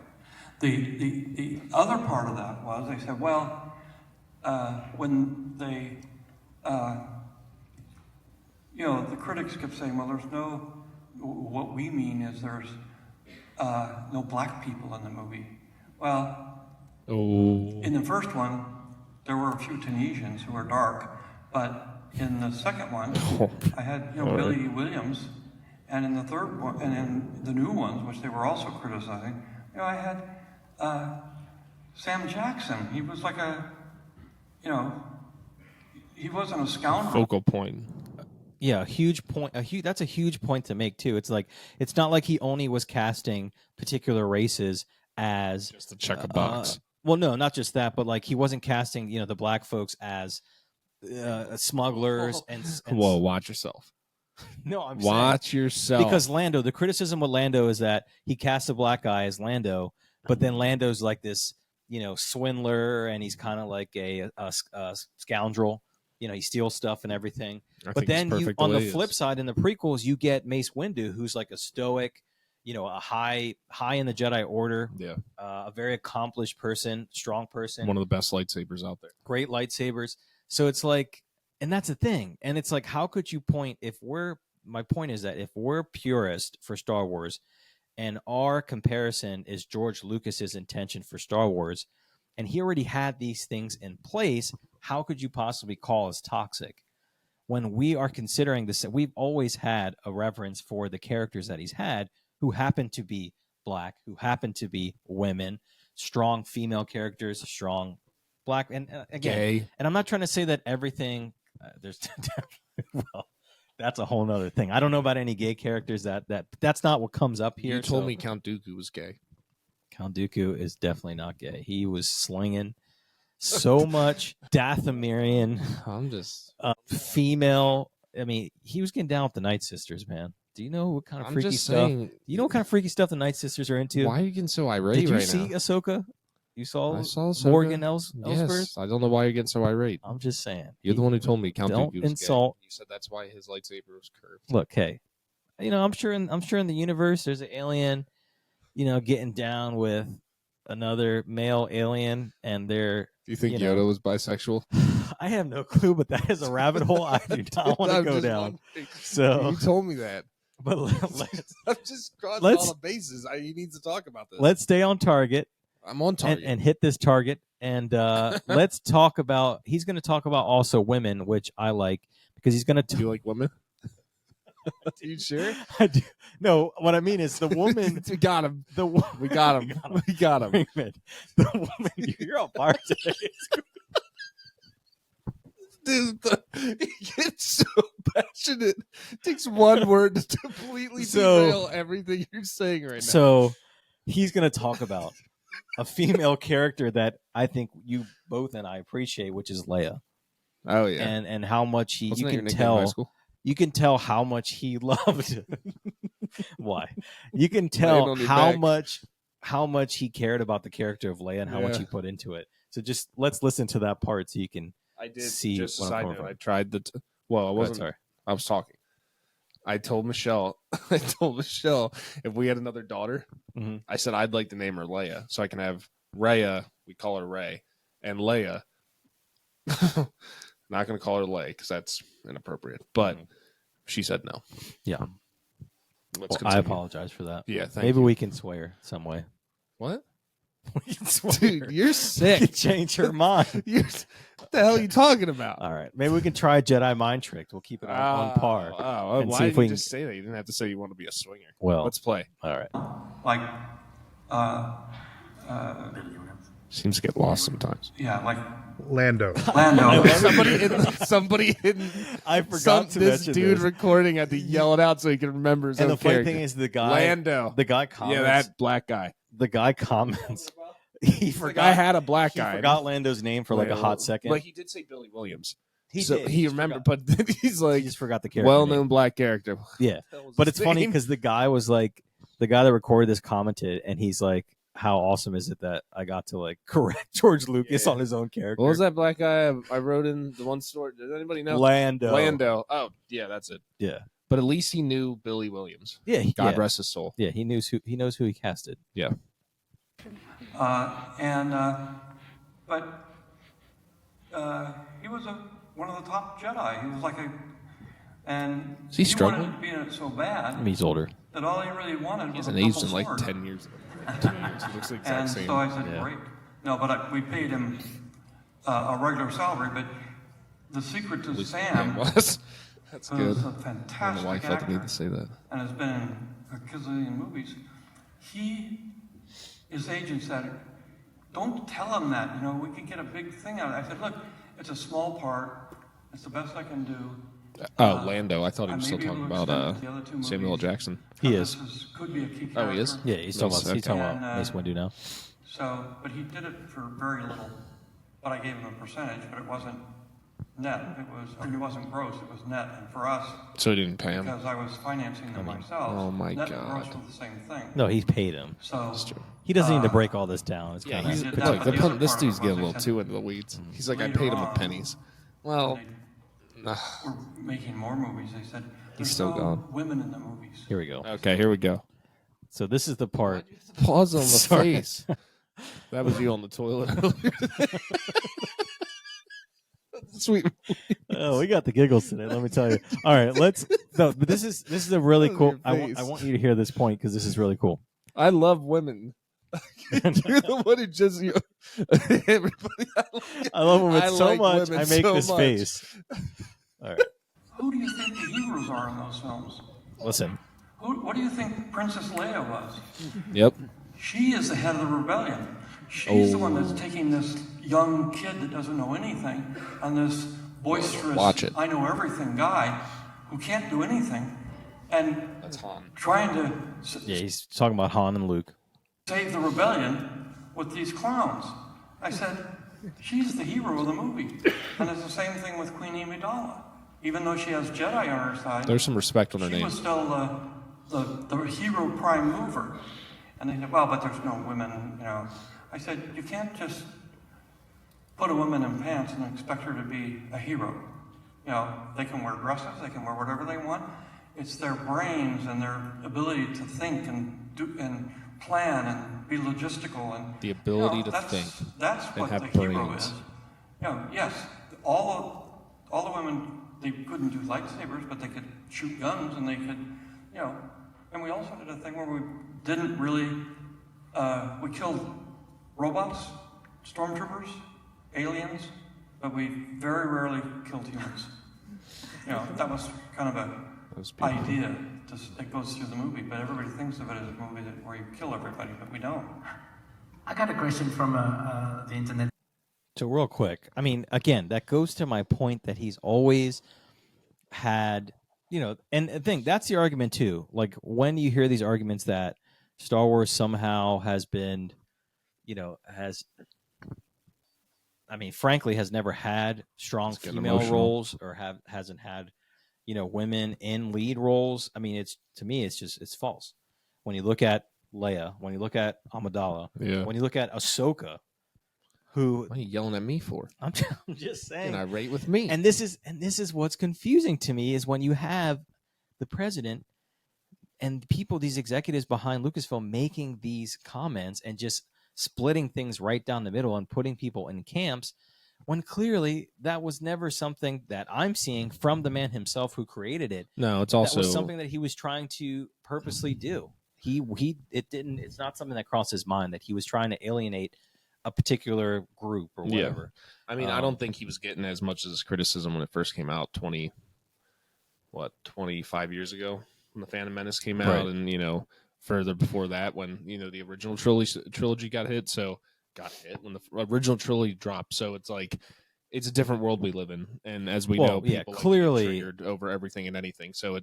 The other part of that was they said, well, when they, the critics kept saying, well, there's no. What we mean is there's no black people in the movie. Well, in the first one, there were a few Tunisians who were dark, but in the second one, I had Billy Williams, and in the third one, and in the new ones, which they were also criticizing, I had Sam Jackson. He was like he wasn't a scoundrel. Focal point. Yeah, huge point. That's a huge point to make too. It's like it's not like he only was casting particular races as just to check a box. Well, no, not just that, but like he wasn't casting the black folks as smugglers and whoa, watch yourself. No, I'm watch saying, yourself because Lando. The criticism with Lando is that he cast a black guy as Lando, but then Lando's like this swindler, and he's kind of like a scoundrel. He steals stuff and everything. But then on the flip side, in the prequels, you get Mace Windu, who's like a stoic, a high in the Jedi Order, a very accomplished person, strong person. One of the best lightsabers out there. Great lightsabers. So it's like, and that's the thing. And it's like, how could you point my point is that if we're purist for Star Wars and our comparison is George Lucas's intention for Star Wars, and he already had these things in place, how could you possibly call us toxic? When we are considering this, we've always had a reverence for the characters that he's had who happen to be black, who happen to be women, strong female characters, strong black, and again, gay. And I'm not trying to say that everything, there's well, that's a whole nother thing. I don't know about any gay characters that's not what comes up here. You told me Count Dooku was gay. Count Dooku is definitely not gay. He was slinging so much Dathomirian. I'm just female. I mean, he was getting down with the Night Sisters, man. Do you know what kind of freaky stuff? Do you know what kind of freaky stuff the Night Sisters are into? Why are you getting so irate right now? Did you see Ahsoka? I saw Ahsoka. Morgan Elsbeth? Yes, I don't know why you're getting so irate. I'm just saying. You're the one who told me Count Dooku was insult. gay. You said that's why his lightsaber was curved. Look, hey, I'm sure in the universe there's an alien, getting down with another male alien, and they're. Do you think Yoda was bisexual? I have no clue, but that is a rabbit hole I do not want to go down. So you told me that. But I'm just crossing all the bases. He needs to talk about this. Let's stay on target. I'm on target and hit this target. And let's talk about. He's going to talk about also women, which I like because he's going to. Do you like women? Are you sure? I do. No, what I mean is the woman. We got him. We got him. We got him. The woman. You're on fire today. Dude, he gets so passionate. It takes one word to completely derail everything you're saying right now. So he's going to talk about a female character that I think you both and I appreciate, which is Leia. Oh yeah, and how much you can tell. You can tell how much he loved. Why? You can tell how much he cared about the character of Leia and how much he put into it. So just let's listen to that part so you can. I did see. Just a side note. I tried well, I wasn't. Sorry. I was talking. I told Michelle. If we had another daughter, I said I'd like to name her Leia, so I can have Rhea. We call her Rey, and Leia. Not going to call her Leia because that's inappropriate. But she said no. Yeah. I apologize for that. Yeah. Maybe we can swear some way. What? We can swear. Dude, you're sick. You change her mind. What the hell are you talking about? All right. Maybe we can try Jedi mind trick. We'll keep it on par. Why did you just say that? You didn't have to say you want to be a swinger. Well, let's play. All right. Like, seems to get lost sometimes. Yeah, like Lando. Somebody hidden. I forgot to this mention dude this. recording had to yell it out so he could remember his own And the funny character. thing is, the guy Lando. The guy comments. Yeah, that black guy. The guy comments. He forgot. I had a black guy. He forgot Lando's name for like a hot second. But he did say Billy Williams. He remembered, but then he's like, he just forgot the character. Well-known black character. Yeah, but it's funny because the guy was like, the guy that recorded this commented, and he's like, how awesome is it that I got to like correct George Lucas on his own character? What was that black guy I wrote in the one story? Does anybody know? Lando. Oh, yeah, that's it. Yeah. But at least he knew Billy Williams. Yeah. God rest his soul. Yeah, he knows who he casted. Yeah. But he was one of the top Jedi. He was like and is he struggling? Wanted to be in it so bad. I mean, he's older. That all he really wanted was a couple aged in like swords. 10 years. 2 years. He looks the exact same. So I said, great. No, but we paid him a regular salary. But the secret to Sam was. That's good. A fantastic my wife actor, let me say that. And has been in a gazillion movies. His agent said, "Don't tell him that. You know, we could get a big thing out of it." I said, "Look, it's a small part. It's the best I can do." Lando. I thought he was still talking about Samuel L. Jackson. He is. Could be a key character. Oh, he is? Yeah, he's talking about Mace Windu now. So, but he did it for very little. But I gave him a percentage, but it wasn't net. It wasn't gross. It was net. And for us, so he didn't pay him because I was financing them myself. Oh my net God! And gross were the same thing. No, he paid him. So that's true. He doesn't need to break all this down. It's yeah, kind this dude's getting a little too into the weeds. He's like, I paid him with pennies. Well. We're making more movies. They said he's still gone. Women in the movies. Here we go. Okay, here we go. So this is the part. Pause on the face. That was you on the toilet earlier. Sweet. Oh, we got the giggles today. Let me tell you. All right, let's. No, but this is a really cool. I want you to hear this point because this is really cool. I love women. You're the one who just everybody. I love women so much. I make this face. All right. Who do you think the heroes are in those films? Listen. What do you think Princess Leia was? Yep. She is the head of the rebellion. She's the one that's taking this young kid that doesn't know anything and this boisterous, I know everything guy who can't do anything, and that's Han. Trying to he's talking about Han and Luke. Save the rebellion with these clowns. I said, she's the hero of the movie. And it's the same thing with Queen Amidala. Even though she has Jedi on her side, there's some respect on her name. She was still the hero prime mover. And they said, well, but there's no women, you know. I said, you can't just put a woman in pants and expect her to be a hero. You know, they can wear dresses, they can wear whatever they want. It's their brains and their ability to think and do and plan and be logistical and the ability to think. That's what the hero is. You know, yes, all the women, they couldn't do lightsabers, but they could shoot guns and they could, you know. And we also did a thing where we didn't really, we killed robots, stormtroopers, aliens, but we very rarely killed humans. You know, that was kind of a idea that goes through the movie, but everybody thinks of it as a movie where you kill everybody, but we don't. I got a question from the internet. So real quick, I mean, again, that goes to my point that he's always had, you know, and I think that's the argument too. Like when you hear these arguments that Star Wars somehow has been, you know, frankly, has never had strong female roles or hasn't had, you know, women in lead roles. I mean, to me, it's false. When you look at Leia, when you look at Amidala, when you look at Ahsoka, who what are you yelling at me for? I'm just saying. You're irate with me. And this is what's confusing to me is when you have the president and people, these executives behind Lucasfilm making these comments and just splitting things right down the middle and putting people in camps, when clearly that was never something that I'm seeing from the man himself who created it. No, it's also that was something that he was trying to purposely do. It's not something that crossed his mind that he was trying to alienate a particular group or whatever. I mean, I don't think he was getting as much as criticism when it first came out 25 years ago when the Phantom Menace came out, right. And, you know, further before that when, you know, the original trilogy got hit when the original trilogy dropped. So it's like, it's a different world we live in. And as we know, people clearly like triggered over everything and anything. So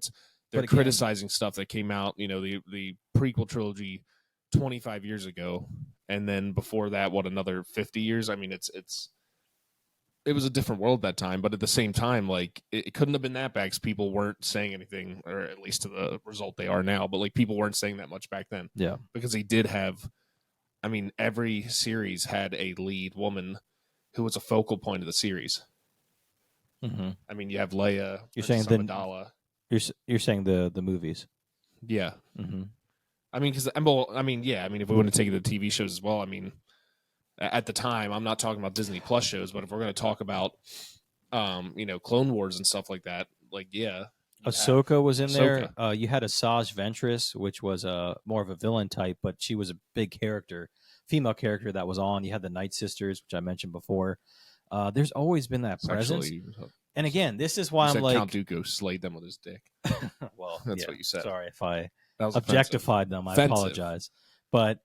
they're criticizing stuff that came out, you know, the prequel trilogy 25 years ago. And then before that, another 50 years? I mean, it was a different world that time, but at the same time, like, it couldn't have been that bad because people weren't saying anything, or at least to the result they are now, but, like, people weren't saying that much back then. Yeah. Because he did have I mean, every series had a lead woman who was a focal point of the series. Mm-hmm. I mean, you have Leia. You're saying Amidala. You're saying the movies. Yeah. Mm-hmm. I mean, because if we want to take it to TV shows as well, I mean, at the time, I'm not talking about Disney Plus shows, but if we're going to talk about, Clone Wars and stuff like that, like, yeah. Ahsoka was in there. You had Asajj Ventress, which was more of a villain type, but she was a big character, female character that was on. You had the Night Sisters, which I mentioned before. There's always been that presence. And again, this is why I'm like... Count Dooku slayed them with his dick. Well, that's what you said. Sorry if I objectified them. I apologize. But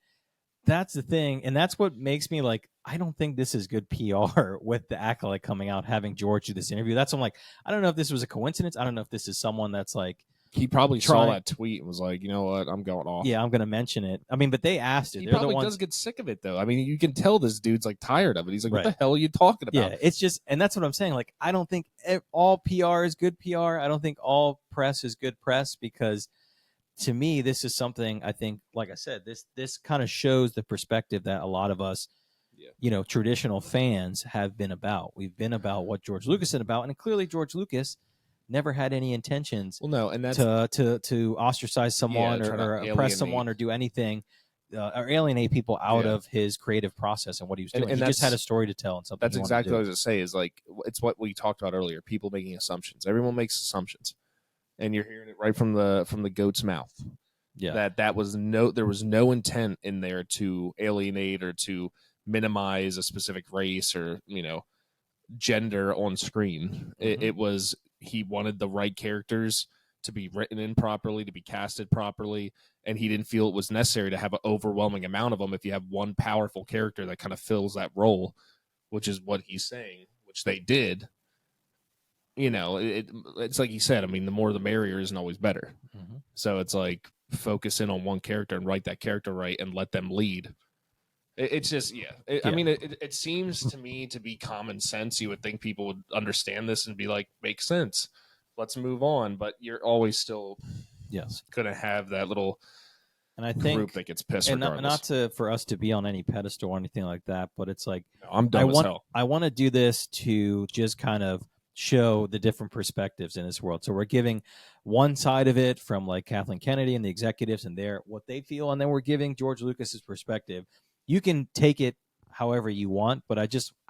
that's the thing. And that's what makes me like, I don't think this is good PR with the Acolyte coming out, having George do this interview. That's I'm like, I don't know if this was a coincidence. I don't know if this is someone that's like... He probably saw that tweet and was like, you know what, I'm going off. Yeah, I'm going to mention it. I mean, but they asked it. He probably does get sick of it, though. I mean, you can tell this dude's like tired of it. He's like, what the hell are you talking about? Yeah, it's just, and that's what I'm saying. Like, I don't think all PR is good PR. I don't think all press is good press, because to me, this is something I think, like I said, this kind of shows the perspective that a lot of us, traditional fans have been about. We've been about what George Lucas is about, and clearly George Lucas never had any intentions to ostracize someone or oppress someone or do anything or alienate people out of his creative process and what he was doing. And he just had a story to tell and something. That's exactly what I was going to say, is like, it's what we talked about earlier, people making assumptions. Everyone makes assumptions, and you're hearing it right from the goat's mouth. Yeah, there was no intent in there to alienate or to minimize a specific race or gender on screen. Mm-hmm. It was, he wanted the right characters to be written in properly, to be casted properly, and he didn't feel it was necessary to have an overwhelming amount of them if you have one powerful character that kind of fills that role, which is what he's saying, which they did. It's like he said, I mean, the more the merrier isn't always better. Mm-hmm. So it's like, focus in on one character and write that character right and let them lead. It's just, I mean, it seems to me to be common sense. You would think people would understand this and be like, makes sense. Let's move on. But you're always still going to have that little group that gets pissed regardless. Not for us to be on any pedestal or anything like that, but it's like, I'm dumb as hell. I want to do this to just kind of show the different perspectives in this world. So we're giving one side of it from like Kathleen Kennedy and the executives and what they feel, and then we're giving George Lucas's perspective. You can take it however you want, but I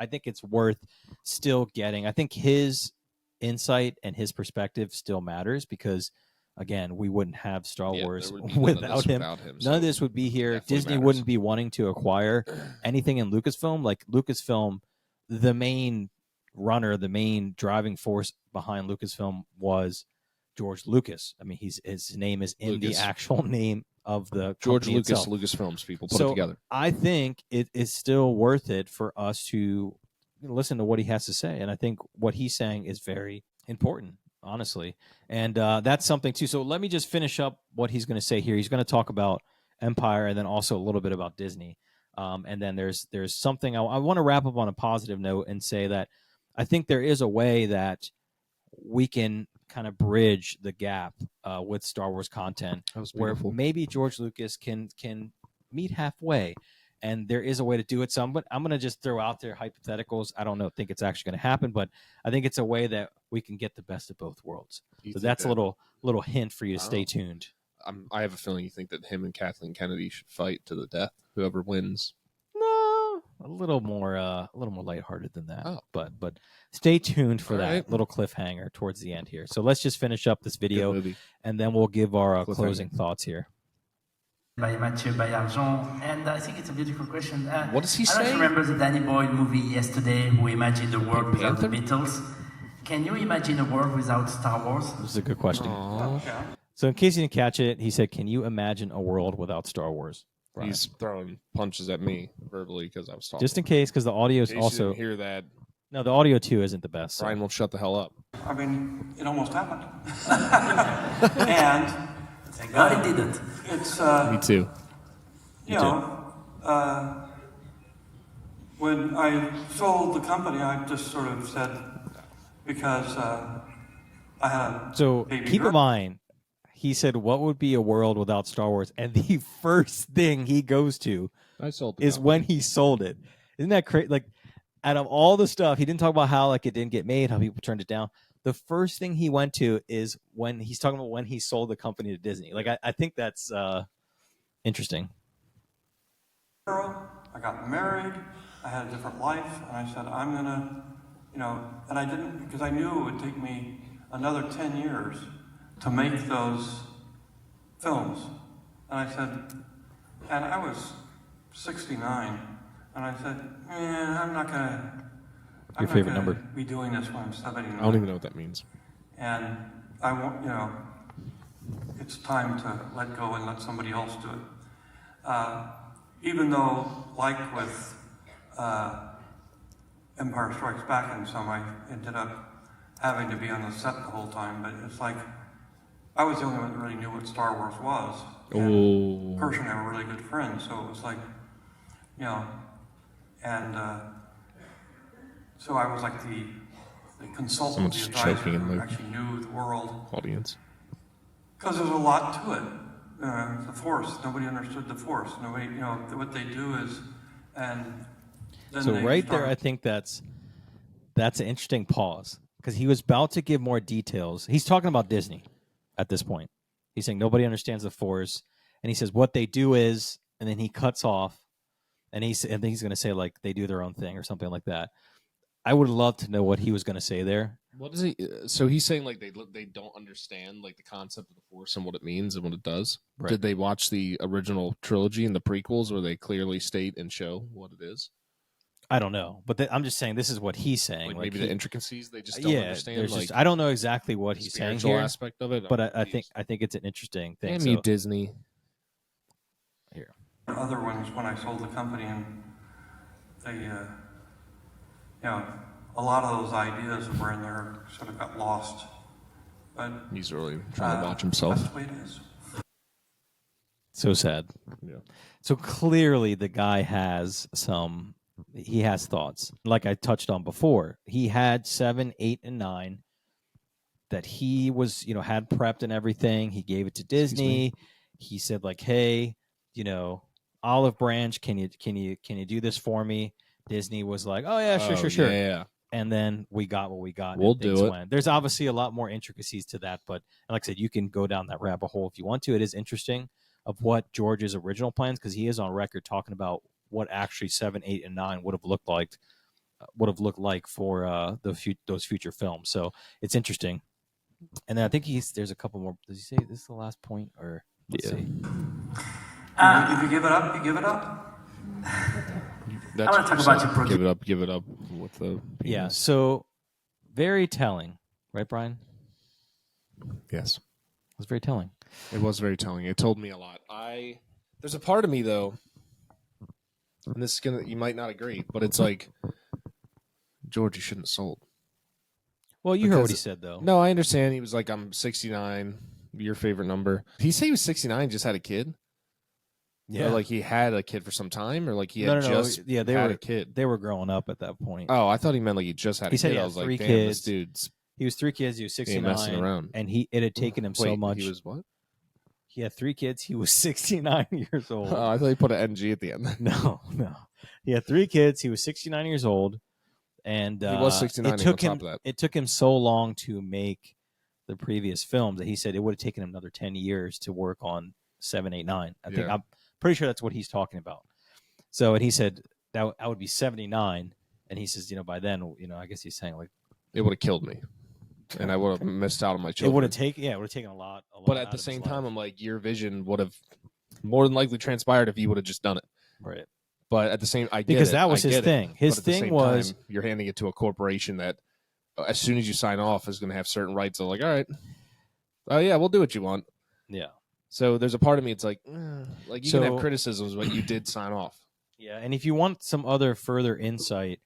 think it's worth still getting. I think his insight and his perspective still matters, because again, we wouldn't have Star Wars without him. None of this would be here. Disney wouldn't be wanting to acquire anything in Lucasfilm. Like Lucasfilm, the main runner, the main driving force behind Lucasfilm was George Lucas. I mean, his name is in the actual name of the George Lucas itself. Lucasfilms people put it together. I think it is still worth it for us to listen to what he has to say, and I think what he's saying is very important, honestly, and that's something too. So let me just finish up what he's going to say here. He's going to talk about Empire and then also a little bit about Disney, and then there's something I want to wrap up on a positive note and say that I think there is a way that we can kind of bridge the gap with Star Wars content, where maybe George Lucas can meet halfway, and there is a way to do it. So I'm going to just throw out there hypotheticals. I don't think it's actually going to happen, but I think it's a way that we can get the best of both worlds. So that's a little hint for you to stay tuned. I have a feeling you think that him and Kathleen Kennedy should fight to the death. Whoever wins. No, a little more lighthearted than that. Oh. But stay tuned for that little cliffhanger towards the end here. So let's just finish up this video, and then we'll give our closing thoughts here. By Mathieu Bayargent, and I think it's a beautiful question. What does he say? I don't remember the Danny Boyle movie yesterday, who imagined a world without the Beatles. Can you imagine a world without Star Wars? This is a good question. So in case you didn't catch it, he said, can you imagine a world without Star Wars? Right. He's throwing punches at me verbally because I was talking. Just in case, because the audio is also... You didn't hear that. No, the audio too isn't the best. Brian won't shut the hell up. I mean, it almost happened. And... Thank God it didn't. It's... me too. You know, when I sold the company, I just sort of said, because I had a So keep in mind, he said, what would be a world without Star Wars? And the first thing he goes to is when he sold it. Isn't that crazy? Like, out of all the stuff, he didn't talk about how like it didn't get made, how people turned it down. The first thing he went to is when he's talking about when he sold the company to Disney. Like, I think that's interesting. I got married. I had a different life, and I said, I'm gonna, and I didn't, because I knew it would take me another 10 years to make those films. And I said, and I was 69, and I said, I'm not gonna. Your favorite number? Be doing this when I'm 79. I don't even know what that means. And I want, it's time to let go and let somebody else do it. Even though, like with Empire Strikes Back and some, I ended up having to be on the set the whole time, but it's like, I was the only one that really knew what Star Wars was. And Pershing and I were really good friends, so it was like, and so I was like the consultant, the advisor who actually knew the world. Audience. Because there's a lot to it. The Force, nobody understood the Force. Nobody, what they do is, and then so right there, I think that's an interesting pause, because he was about to give more details. He's talking about Disney at this point. He's saying nobody understands the Force, and he says what they do is, and then he cuts off, and he's going to say like they do their own thing or something like that. I would love to know what he was going to say there. What is he? So he's saying like they don't understand like the concept of the Force and what it means and what it does. Right. Did they watch the original trilogy and the prequels where they clearly state and show what it is? I don't know, but I'm just saying this is what he's saying. Like maybe the intricacies they just don't understand. Like, I don't know exactly what he's saying here. Aspect of it, but I think it's an interesting thing. Damn you, Disney. Here. Other ones when I sold the company, and they, a lot of those ideas that were in there sort of got lost. But he's really trying to watch himself. That's the way it is. So sad. Yeah. So clearly the guy has he has thoughts. Like I touched on before, he had 7, 8, and 9 that he was, had prepped and everything. He gave it to Disney. He said like, hey, Olive Branch, can you do this for me? Disney was like, oh yeah, sure. Yeah. And then we got what we got. We'll do it. There's obviously a lot more intricacies to that, but like I said, you can go down that rabbit hole if you want to. It is interesting of what George's original plans, because he is on record talking about what actually 7, 8, and 9 would have looked like for those future films. So it's interesting. And then I think there's a couple more. Does he say this is the last point, or let's see? If you give it up, you give it up. I want to talk about your project. Give it up with the penis. Yeah. So very telling, right, Brian? Yes, it was very telling. It was very telling. It told me a lot. There's a part of me though, and this is you might not agree, but it's like, George, you shouldn't have sold. Well, you heard what he said though. No, I understand. He was like, I'm 69. Your favorite number. Did he say he was 69, just had a kid? Yeah, or like he had a kid for some time, or like he had a kid. They were growing up at that point. Oh, I thought he meant like he just had a kid. I was like, damn, this dude's. He was 3 kids. He was 69. Messing around. And it had taken him so much. He was what? He had 3 kids. He was 69 years old. Oh, I thought he put an NG at the end. No. He had 3 kids. He was 69 years old, and he was 69. It took him so long to make the previous films that he said it would have taken him another 10 years to work on 7, 8, 9. I think I'm pretty sure that's what he's talking about. So, and he said that I would be 79, and he says, by then, I guess he's saying like it would have killed me, and I would have missed out on my children. It would have taken a lot. But at the same time, I'm like, your vision would have more than likely transpired if you would have just done it. Right. But at the same, that was his thing. His thing was you're handing it to a corporation that, as soon as you sign off, is going to have certain rights. So like, all right, oh yeah, we'll do what you want. Yeah. So there's a part of me, it's like you can have criticisms, but you did sign off. Yeah, and if you want some other further insight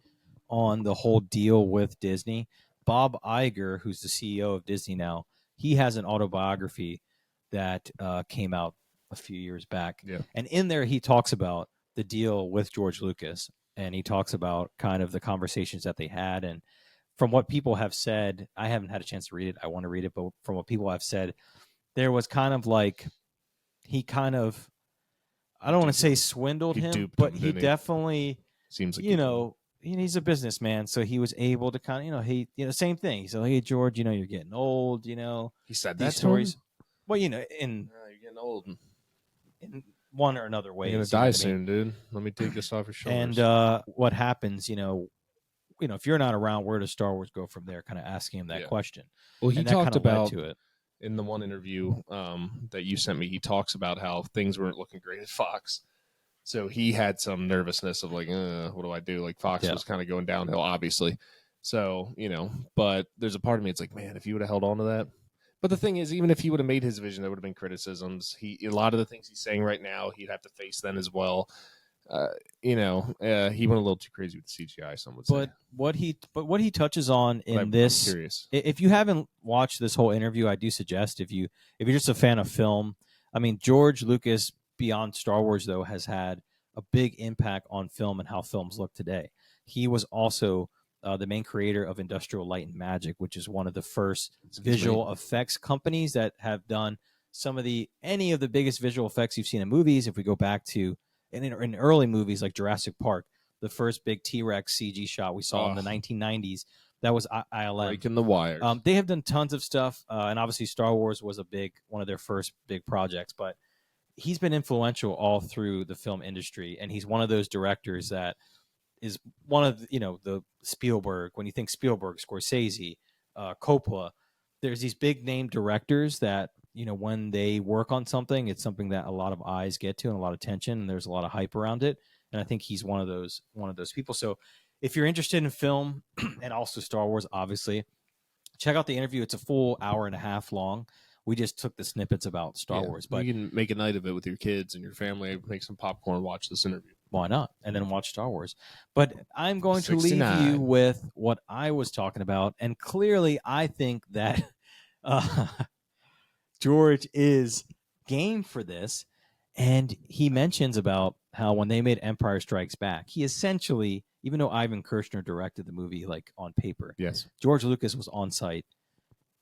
on the whole deal with Disney, Bob Iger, who's the CEO of Disney now, he has an autobiography that came out a few years back. Yeah. And in there, he talks about the deal with George Lucas, and he talks about kind of the conversations that they had. And from what people have said, I haven't had a chance to read it. I want to read it, but from what people have said, there was kind of like he kind of I don't want to say swindled him, but he definitely seems like he's a businessman, so he was able to kind of same thing. So hey George, you're getting old. He said these that stories. Well, you're getting old. In one or another way. You're gonna die soon, dude. Let me take this off your shoulders. And what happens, if you're not around, where does Star Wars go from there? Kind of asking him that question. Well, he talked about to it. In the one interview that you sent me. He talks about how things weren't looking great at Fox, so he had some nervousness of like, what do I do? Like Fox was kind of going downhill, obviously. So but there's a part of me. It's like, man, if he would have held on to that. But the thing is, even if he would have made his vision, there would have been criticisms. A lot of the things he's saying right now, he'd have to face then as well. He went a little too crazy with the CGI. Some would say. But what he touches on in this, I'm curious. If you haven't watched this whole interview, I do suggest if you're just a fan of film. I mean, George Lucas, beyond Star Wars, though, has had a big impact on film and how films look today. He was also the main creator of Industrial Light and Magic, which is one of the first visual effects companies that have done any of the biggest visual effects you've seen in movies. If we go back to in early movies like Jurassic Park, the first big T-Rex CG shot we saw in the 1990s, that was ILM. Breaking the wires. They have done tons of stuff, and obviously Star Wars was one of their first big projects, but he's been influential all through the film industry, and he's one of those directors that is one of the Spielberg. When you think Spielberg, Scorsese, Coppola, there's these big name directors that when they work on something, it's something that a lot of eyes get to and a lot of attention, and there's a lot of hype around it. And I think he's one of those people. So if you're interested in film and also Star Wars, obviously, check out the interview. It's a full hour and a half long. We just took the snippets about Star Wars, but you can make a night of it with your kids and your family. Make some popcorn, watch this interview. Why not? And then watch Star Wars. But I'm going to leave you with what I was talking about. And clearly, I think that George is game for this. And he mentions about how when they made Empire Strikes Back, he essentially, even though Ivan Kershner directed the movie like on paper, yes, George Lucas was on site.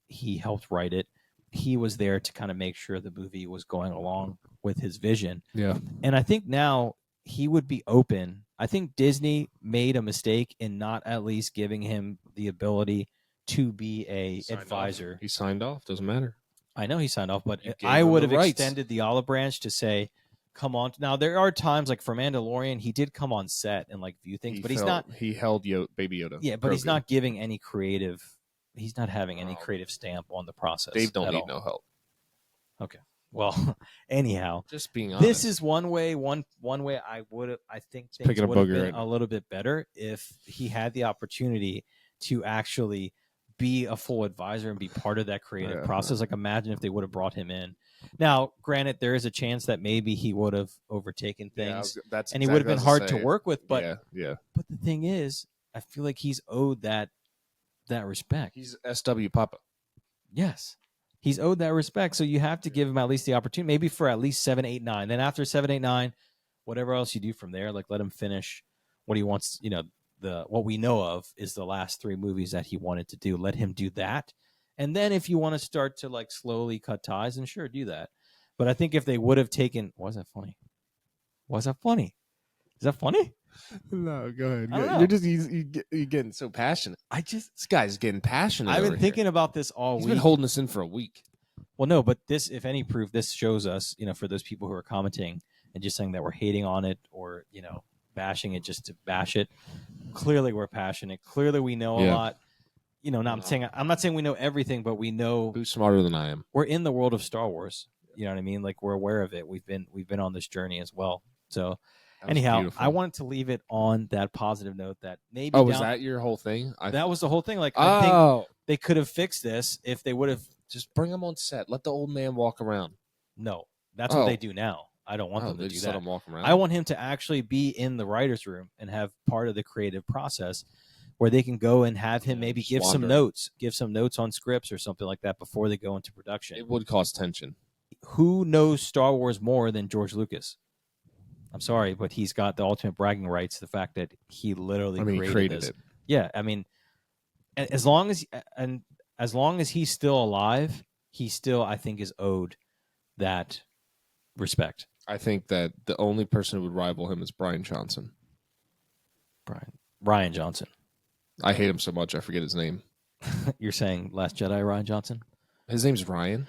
He helped write it. He was there to kind of make sure the movie was going along with his vision. Yeah. And I think now he would be open. I think Disney made a mistake in not at least giving him the ability to be a advisor. He signed off. Doesn't matter. I know he signed off, but I would have extended the olive branch to say, come on. Now, there are times like for Mandalorian, he did come on set and like view things, but he's not. He held Baby Yoda. Yeah, but he's not giving any creative. He's not having any creative stamp on the process. Dave don't need no help. Okay. Well, anyhow, just being honest, this is one way I think things would have been a little bit better if he had the opportunity to actually be a full advisor and be part of that creative process. Like imagine if they would have brought him in. Now, granted, there is a chance that maybe he would have overtaken things and he would have been hard to work with. But But the thing is, I feel like he's owed that respect. He's SW Papa. Yes. He's owed that respect, so you have to give him at least the opportunity, maybe for at least 7, 8, 9. Then after 7, 8, 9, whatever else you do from there, like let him finish what he wants. What we know of is the last 3 movies that he wanted to do. Let him do that, and then if you want to start to like slowly cut ties, then sure, do that. But I think if they would have taken, was that funny? Was that funny? Is that funny? No, go ahead. You're getting so passionate. This guy's getting passionate. I've been thinking about this all week. He's been holding this in for a week. Well, no, but this, if any proof, this shows us, for those people who are commenting and just saying that we're hating on it or, bashing it just to bash it. Clearly, we're passionate. Clearly, we know a lot. I'm not saying we know everything, but we know who's smarter than I am. We're in the world of Star Wars. You know what I mean? Like we're aware of it. We've been on this journey as well. So. Anyhow, beautiful. I wanted to leave it on that positive note that maybe. Oh, was that your whole thing? That was the whole thing. Like, I think they could have fixed this if they would have just bring him on set. Let the old man walk around. No, that's what they do now. I don't want them to do that. Let him walk around. I want him to actually be in the writer's room and have part of the creative process where they can go and have him maybe give some notes on scripts or something like that before they go into production. It would cause tension. Who knows Star Wars more than George Lucas? I'm sorry, but he's got the ultimate bragging rights. The fact that he literally created this. it. Yeah, I mean, as long as he's still alive, he still, I think, is owed that respect. I think that the only person who would rival him is Bryan Johnson. Rian Johnson. I hate him so much I forget his name. You're saying Last Jedi Rian Johnson? His name's Ryan?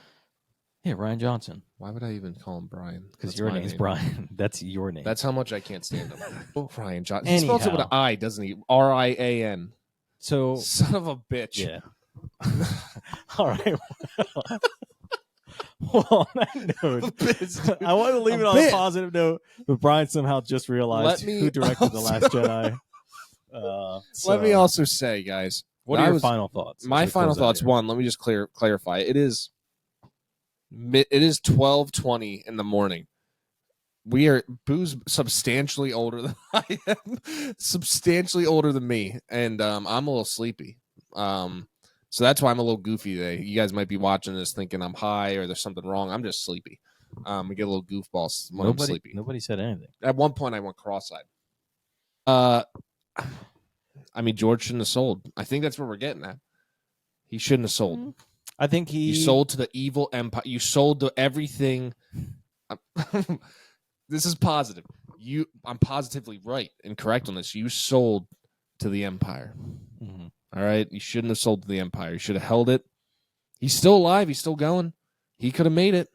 Yeah, Rian Johnson. Why would I even call him Brian? Because your name's Brian. That's your name. That's how much I can't stand him. Ryan Johnson. He spells it with an I, doesn't he? Rian. So son of a bitch. Yeah. All right. Well, on that note, I want to leave it on a positive note, but Brian somehow just realized who directed The Last Jedi. Let me also say, guys, what are your final thoughts? My final thoughts. One, let me just clarify. It is 12:20 in the morning. Boo's substantially older than I am, substantially older than me, and I'm a little sleepy. So that's why I'm a little goofy today. You guys might be watching this thinking I'm high or there's something wrong. I'm just sleepy. I get a little goofballs when I'm sleepy. Nobody said anything. At one point, I went cross-eyed. I mean, George shouldn't have sold. I think that's where we're getting at. He shouldn't have sold. I think You sold to the evil empire. You sold to everything. This is positive. I'm positively right and correct on this. You sold to the empire. Mm-hmm. All right? You shouldn't have sold to the empire. You should have held it. He's still alive. He's still going. He could have made it.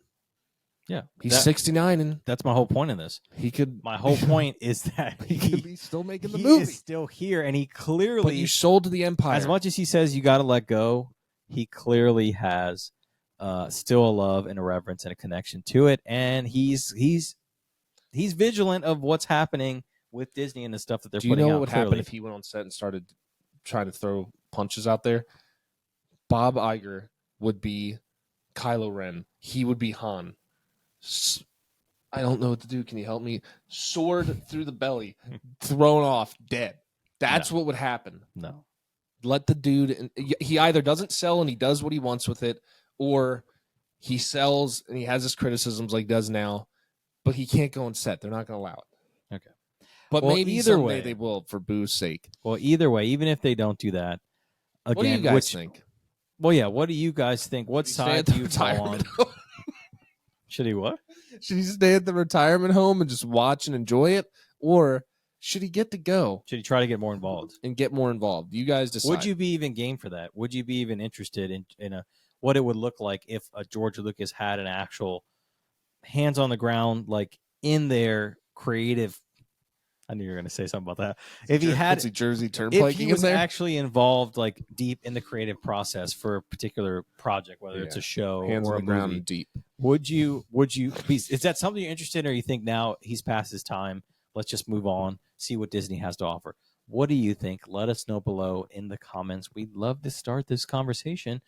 Yeah. He's 69, and that's my whole point in this. He could. My whole point is that he could be still making the movie. He is still here, and he clearly. But you sold to the empire. As much as he says you got to let go, he clearly has still a love and a reverence and a connection to it, and he's vigilant of what's happening with Disney and the stuff that they're putting out. Do you know what would happen if he went on set and started trying to throw punches out there? Bob Iger would be Kylo Ren. He would be Han. I don't know what to do. Can you help me? Sword through the belly, thrown off, dead. That's what would happen. No. Let the dude. He either doesn't sell and he does what he wants with it, or he sells and he has his criticisms like he does now, but he can't go on set. They're not going to allow it. Okay. But maybe either way they will, for Boo's sake. Well, either way, even if they don't do that, again, what do you guys think? Well, yeah. What do you guys think? What side do you fall on? Should he what? Should he stay at the retirement home and just watch and enjoy it, or should he get to go? Should he try to get more involved? You guys decide. Would you be even game for that? Would you be even interested in what it would look like if a George Lucas had an actual hands on the ground, like in their creative? I knew you were going to say something about that. If he had Jersey Turnpike, if he was actually involved, like deep in the creative process for a particular project, whether it's a show hands or on a the ground movie, deep. Would you be? Is that something you're interested in, or you think now he's past his time? Let's just move on, see what Disney has to offer. What do you think? Let us know below in the comments. We'd love to start this conversation.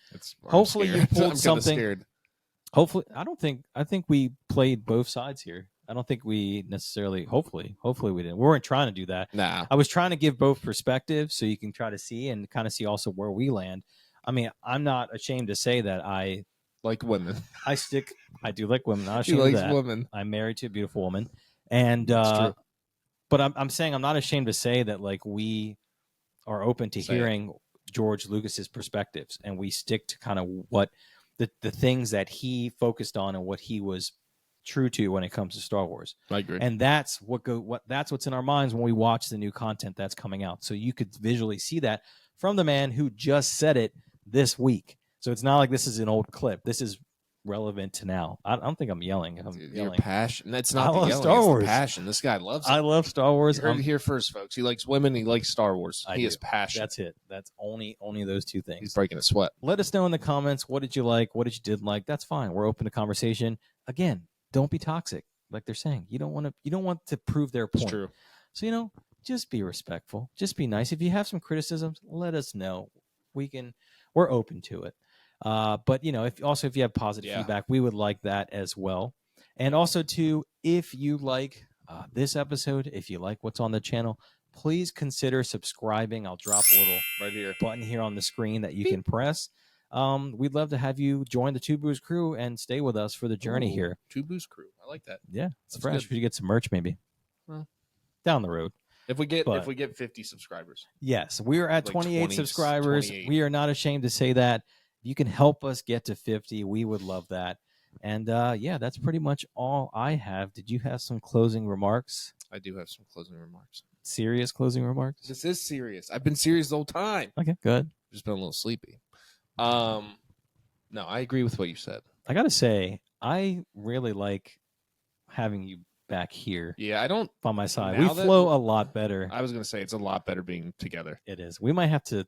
Hopefully you pulled something. Scared. Hopefully, I think we played both sides here. I don't think we necessarily. Hopefully we didn't. We weren't trying to do that. Nah. I was trying to give both perspectives so you can try to see and kind of see also where we land. I mean, I'm not ashamed to say that I like women. I do like women. Not ashamed of that. Women. I'm married to a beautiful woman, and but I'm saying I'm not ashamed to say that like we are open to hearing George Lucas's perspectives, and we stick to kind of what the things that he focused on and what he was true to when it comes to Star Wars. I agree, and that's what's in our minds when we watch the new content that's coming out. So you could visually see that from the man who just said it this week. So it's not like this is an old clip. This is relevant to now. I don't think I'm yelling. Your passion. That's not I love yelling, Star Wars. Passion. This guy loves it. I love Star Wars. You heard it here first, folks. He likes women. He likes Star Wars. He is passionate. That's it. That's only those two things. He's breaking a sweat. Let us know in the comments. What did you like? What did you didn't like? That's fine. We're open to conversation. Again, don't be toxic. Like they're saying, you don't want to prove their point. It's true. So just be respectful. Just be nice. If you have some criticisms, let us know. We're open to it. But if you have positive feedback, we would like that as well. And also too, if you like this episode, if you like what's on the channel, please consider subscribing. I'll drop a little right here button here on the screen that you can press. We'd love to have you join the Two Boos crew and stay with us for the journey here. Two Boos crew. I like that. Yeah, it's fresh. We get some merch maybe. Well, down the road. If we get 50 subscribers. Yes, we're at 28 subscribers. 28. We are not ashamed to say that. If you can help us get to 50, we would love that. And yeah, that's pretty much all I have. Did you have some closing remarks? I do have some closing remarks. Serious closing remarks? This is serious. I've been serious the whole time. Okay, good. Just been a little sleepy. No, I agree with what you said. I gotta say, I really like having you back here. Yeah, I don't by my side. We flow a lot better. I was gonna say it's a lot better being together. It is. We might have to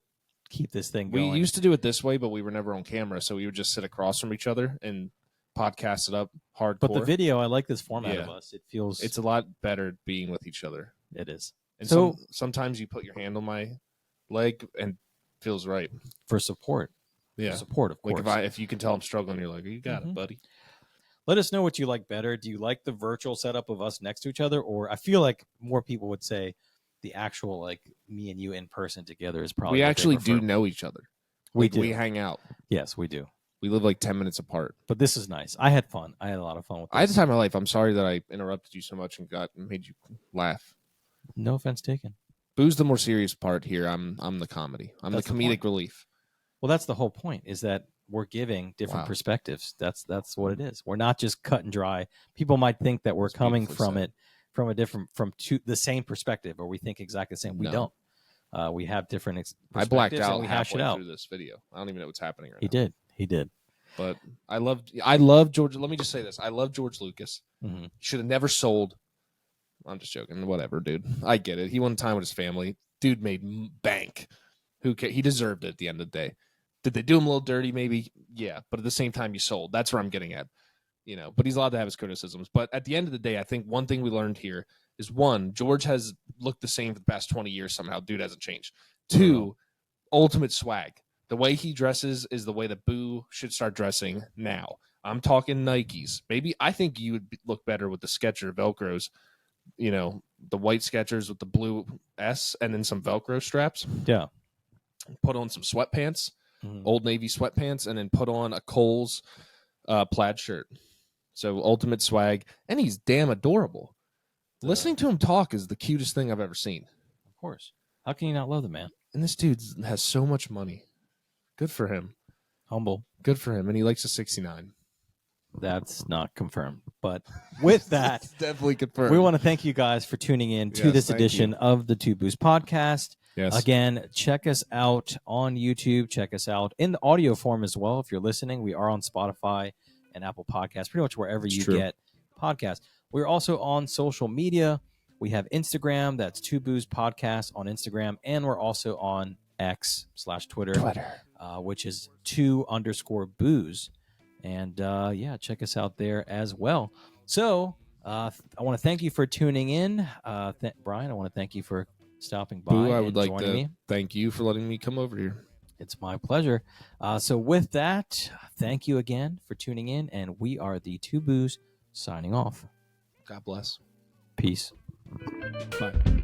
keep this thing going. We used to do it this way, but we were never on camera, so we would just sit across from each other and podcast it up hardcore. But the video, I like this format of us. It feels it's a lot better being with each other. It is. And so sometimes you put your hand on my leg and it feels right for support. Yeah, for support, of course. Like if you can tell I'm struggling, you're like, you got it, buddy. Let us know what you like better. Do you like the virtual setup of us next to each other, or I feel like more people would say the actual like me and you in person together is probably. We actually do know each other. We do. We hang out. Yes, we do. We live like 10 minutes apart. But this is nice. I had fun. I had a lot of fun with this. I had the time of my life. I'm sorry that I interrupted you so much and made you laugh. No offense taken. Boo's the more serious part here. I'm the comedy. I'm the comedic relief. Well, that's the whole point, is that we're giving different perspectives. That's what it is. We're not just cut and dry. People might think that we're coming from it from a different the same perspective, or we think exactly the same. We don't. We have different perspectives. I blacked out and we hash it out through this video. I don't even know what's happening right now. He did. But I love George. Let me just say this. I love George Lucas. Mm-hmm. Should have never sold. I'm just joking. Whatever, dude. I get it. He wanted time with his family. Dude made bank. He deserved it at the end of the day. Did they do him a little dirty? Maybe. Yeah. But at the same time, you sold. That's where I'm getting at. But he's allowed to have his criticisms. But at the end of the day, I think one thing we learned here is, one, George has looked the same for the past 20 years somehow. Dude hasn't changed. Two, ultimate swag. The way he dresses is the way that Boo should start dressing now. I'm talking Nikes. Maybe I think you would look better with the Skechers Velcros, the white Skechers with the blue S and then some Velcro straps. Yeah. Put on some sweatpants, Old Navy sweatpants, and then put on a Kohl's plaid shirt. So ultimate swag. And he's damn adorable. Listening to him talk is the cutest thing I've ever seen. Of course. How can you not love the man? And this dude has so much money. Good for him. Humble. Good for him. And he likes a 69. That's not confirmed. But with that, definitely confirmed. We want to thank you guys for tuning in to this edition of the Two Booze Podcast. Yes. Again, check us out on YouTube. Check us out in the audio form as well. If you're listening, we are on Spotify and Apple Podcasts, pretty much wherever you get podcasts. We're also on social media. We have Instagram. That's Two Booze Podcast on Instagram. And we're also on X/Twitter. Which is 2_booze. And check us out there as well. So I want to thank you for tuning in. Brian, I want to thank you for stopping by. Boo, I would like to me. Thank you for letting me come over here. It's my pleasure. So with that, thank you again for tuning in. And we are the Two Booze signing off. God bless. Peace. Bye.